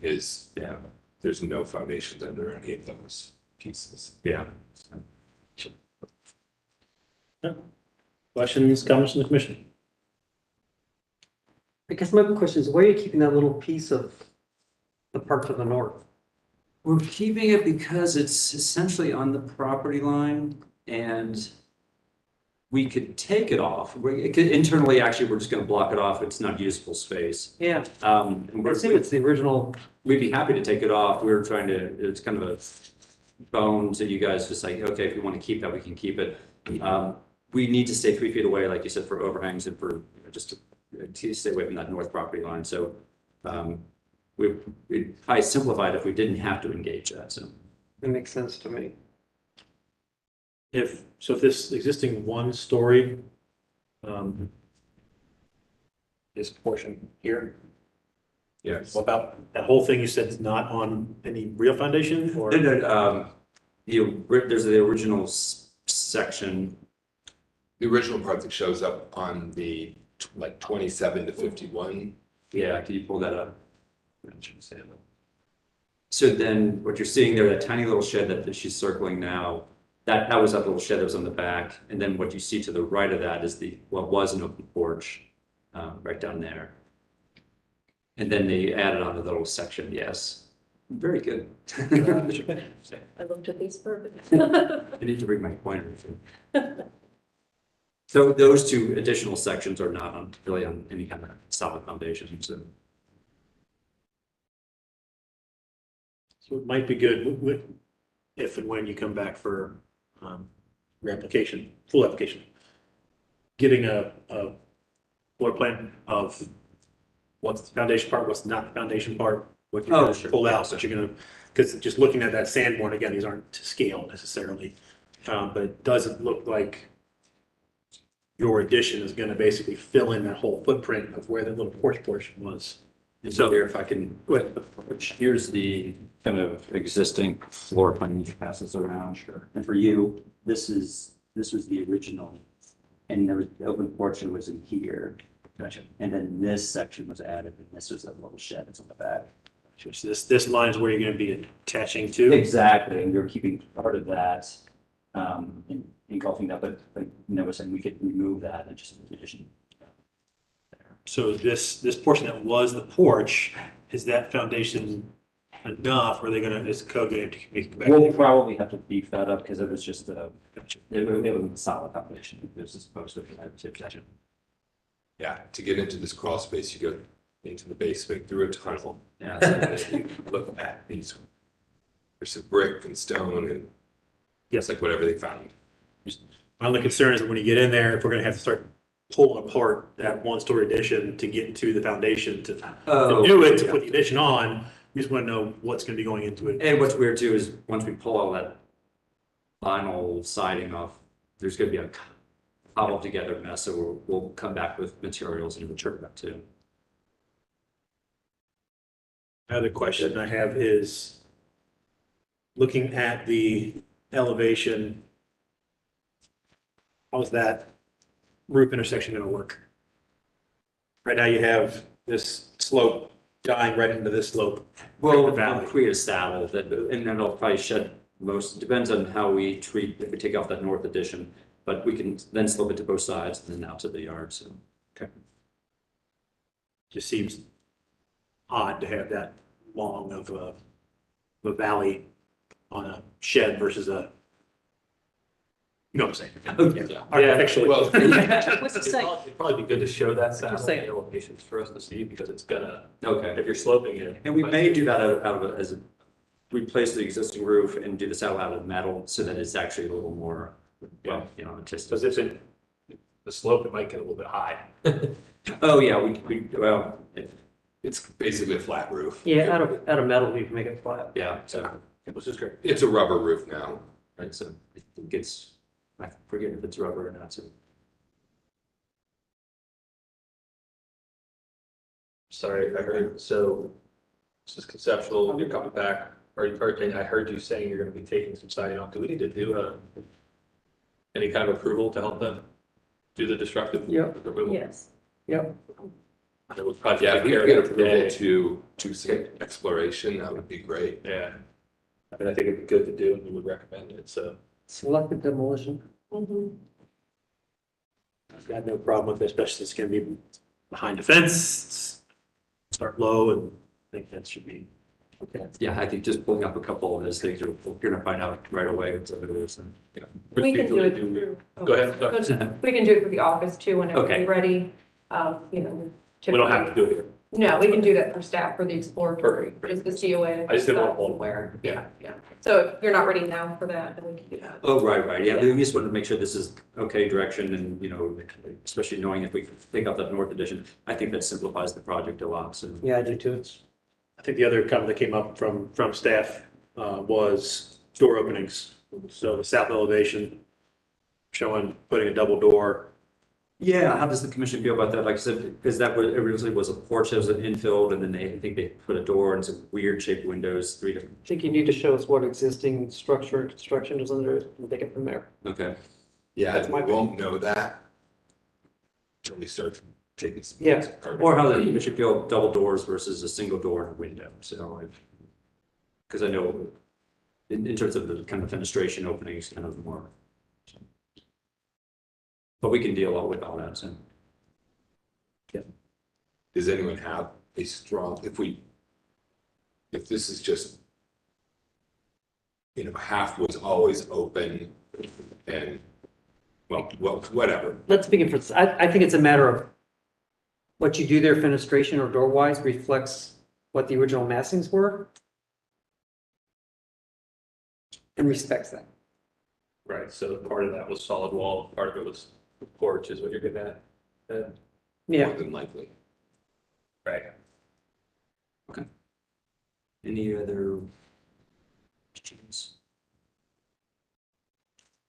is, yeah, there's no foundations under any of those pieces. Yeah. Questions, comments from the commission? I guess my question is, why are you keeping that little piece of the part to the north? We're keeping it because it's essentially on the property line, and we could take it off. Internally, actually, we're just gonna block it off. It's not usable space. Yeah. And I think it's the original. we'd be happy to take it off. We were trying to, it's kind of a bone to you guys, just like, okay, if you want to keep that, we can keep it. We need to stay 3 feet away, like you said, for overhangs and for just to stay away from that north property line. So we'd probably simplify it if we didn't have to engage that, so. It makes sense to me. If this existing 1-story, this portion here, Yes. what about that whole thing you said is not on any real foundation or? There's the original section. The original part that shows up on the like 27 to 51. Yeah, can you pull that up? So then what you're seeing there, that tiny little shed that she's circling now, that was that little shed that was on the back. And then what you see to the right of that is what was an open porch, right down there. And then they added on the little section, yes. Very good. I looked at these perfect. I need to bring my pointer. So those two additional sections are not really on any kind of solid foundation, so. So it might be good if and when you come back for your application, full application, getting a floor plan of what's the foundation part, what's not the foundation part, what you're gonna pull out, what you're gonna, because just looking at that Sanborn, again, these aren't to scale necessarily, but it doesn't look like your addition is gonna basically fill in that whole footprint of where the little porch portion was. And so here, if I can, here's the kind of existing floor plan that passes around. Sure. And for you, this was the original, and there was the open porch that was in here. Gotcha. And then this section was added, and this was a little shed that's on the back. So this line is where you're gonna be attaching to? Exactly, and you're keeping part of that, engulfing that, but we're saying we could remove that and just addition. So this portion that was the porch, is that foundation enough, or are they gonna, is code going to make it back? We'll probably have to beef that up because it was just it was a solid foundation. It was supposed to be a tip section. Yeah, to get into this crawl space, you go into the basement through a tunnel. Yeah. So you look at these, there's some brick and stone and Yes, like whatever they found. my only concern is that when you get in there, if we're gonna have to start pulling apart that 1-story addition to get to the foundation to do it, to put the addition on, we just wanna know what's gonna be going into it. And what's weird too is once we pull all that vinyl siding off, there's gonna be a cobbled together mess, so we'll come back with materials and return that too. Another question I have is, looking at the elevation, how's that roof intersection gonna work? Right now you have this slope dying right into this slope. Well, Valley. we'll create a saddle that, and then it'll probably shed most, depends on how we treat, if we take off that north addition, but we can then slope it to both sides and then out to the yard, so. Okay. Just seems odd to have that long of a valley on a shed versus a, you know what I'm saying? Okay. Architecturally. Well, It'd probably be good to show that satellite saying. locations for us to see, because it's gonna, Okay. if you're sloping it. And we may do that out of, as, replace the existing roof and do the saddle out of metal so that it's actually a little more, well, you know, just. Because if it, the slope, it might get a little bit high. Oh, yeah, well, it's basically a flat roof. Yeah, out of metal, we can make it flat. yeah, so, Which is great. It's a rubber roof now. right, so I think it's, I forget if it's rubber or not, so. Sorry, I heard, so this is conceptual, you're coming back, and I heard you saying you're gonna be taking some siding off. Do we need to do any kind of approval to help them do the destructive? Yep. removal? Yes. Yep. That would probably Yeah, take if we care could of get it approval today. to do some exploration, that would be great. Yeah. I mean, I think it'd be good to do, and we would recommend it, so. Selective demolition. I've got no problem with it, especially it's gonna be behind the fence, start low, and I think that should be okay. Yeah, I think just pulling up a couple of those things, you're gonna find out right away what it is, and, yeah. We can do it Procedurally, through. Go ahead, go ahead. We can do it for the office too, whenever Okay. we're ready. You know. We don't have to do it here. No, we can do that for staff for the exploratory, just the COA. I just didn't want stuff to- Where, Yeah. yeah. So if you're not ready now for that, then we can do that. Oh, right, yeah, we just wanted to make sure this is okay direction and, you know, especially knowing if we take out that north addition, I think that simplifies the project a lot, so. Yeah, I do too. I think the other comment that came up from staff was door openings. So the south elevation showing, putting a double door. Yeah, how does the commission feel about that? Like I said, because that was, originally was a porch that was an infill, and then I think they put a door and some weird shaped windows, 3 different. I think you need to show us what existing structure and construction is under it and take it from there. Okay. Yeah, That's my we won't know that until we start taking some. Yeah. Or how the commission feel double doors versus a single door and a window, so. Because I know in terms of the kind of fenestration openings, kind of more. But we can deal with all that, so. Does anyone have a strong, if this is just, you know, half was always open and, well, whatever. Let's begin for, I think it's a matter of what you do there fenestration or door wise reflects what the original massings were. And respects that. Right, so part of that was solid wall, part of it was porch is what you're getting at. Yeah. More than likely. Right. Any other questions?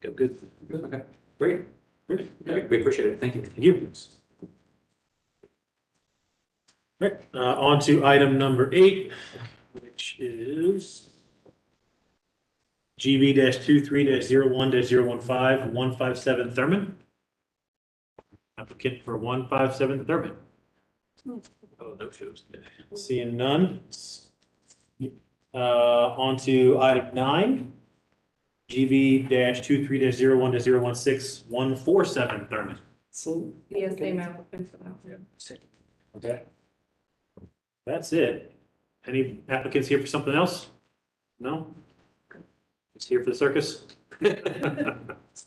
Good. Okay, great. Great. We appreciate it. Thank you. Thank you. All right, on to item number 8, which is GB-23-01-015, 157 Thurman. Applicant for 157 Thurman. Oh, no shows. Seeing none. On to item 9, GB-23-01-016, 147 Thurman. So. Yeah, same applicant for that. Okay. That's it. Any applicants here for something else? No? It's here for the circus?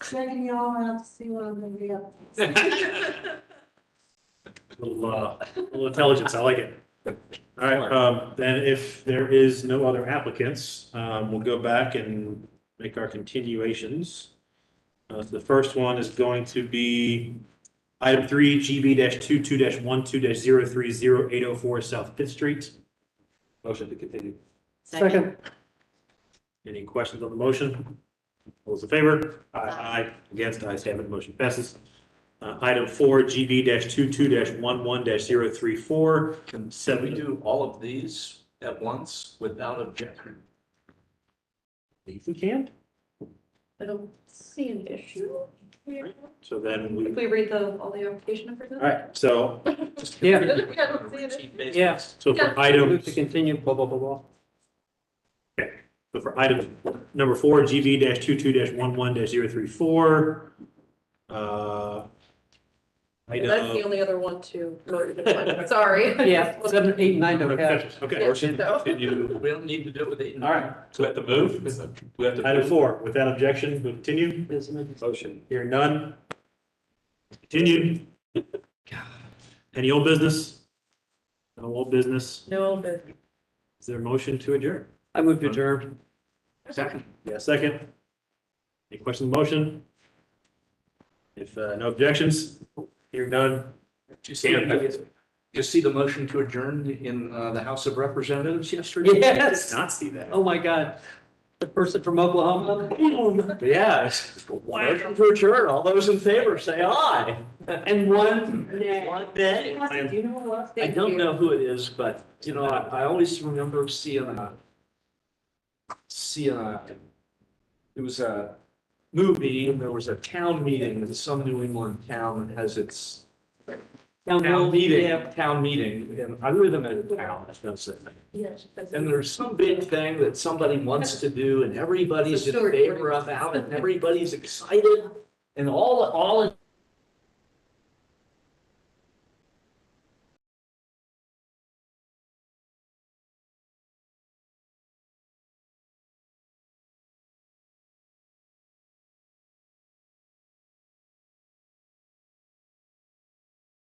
Checking y'all out to see what I'm gonna be up Little intelligence, I like it. All right, then if there is no other applicants, we'll go back and make our continuations. So the first one is going to be item 3, GB-22-12-030-804 South Fifth Street. Motion to continue. Second. Any questions on the motion? All those in favor? Aye. Against, ayes have it, motion passes. Item 4, GB-22-11-034. Can we do all of these at once without objection? If we can. I don't see an issue. So then we, If we read all the application numbers. all right, so, Yeah. I don't see an issue. Yeah. so for item, Move to continue, blah, blah, blah, blah. so for item number 4, GB-22-11-034, That's the only other one to note. Sorry. Yeah, 7, 8, 9 don't have. Okay. Yeah, so- Continue. We don't need to do it with it. All right. So we have to move? We have to. Item 4, without objection, we'll continue. Motion. Hearing none. Continued. Any old business? No old business. No, but Is there a motion to adjourn? I moved to adjourn. Second. Yeah, second. Any questions on the motion? If no objections, hearing none. You see the motion to adjourn in the House of Representatives yesterday? Yes. Not see that. Oh, my God. The person from Oklahoma. Yes. Motion to adjourn. All those in favor, say aye. And one. One day. do you know what? I don't know who it is, but, you know, I always remember seeing it was a movie, and there was a town meeting in some New England town that has its town meeting, and I live in a town that does it. Yes. And there's some big thing that somebody wants to do, and everybody's in favor of it, and everybody's excited, and all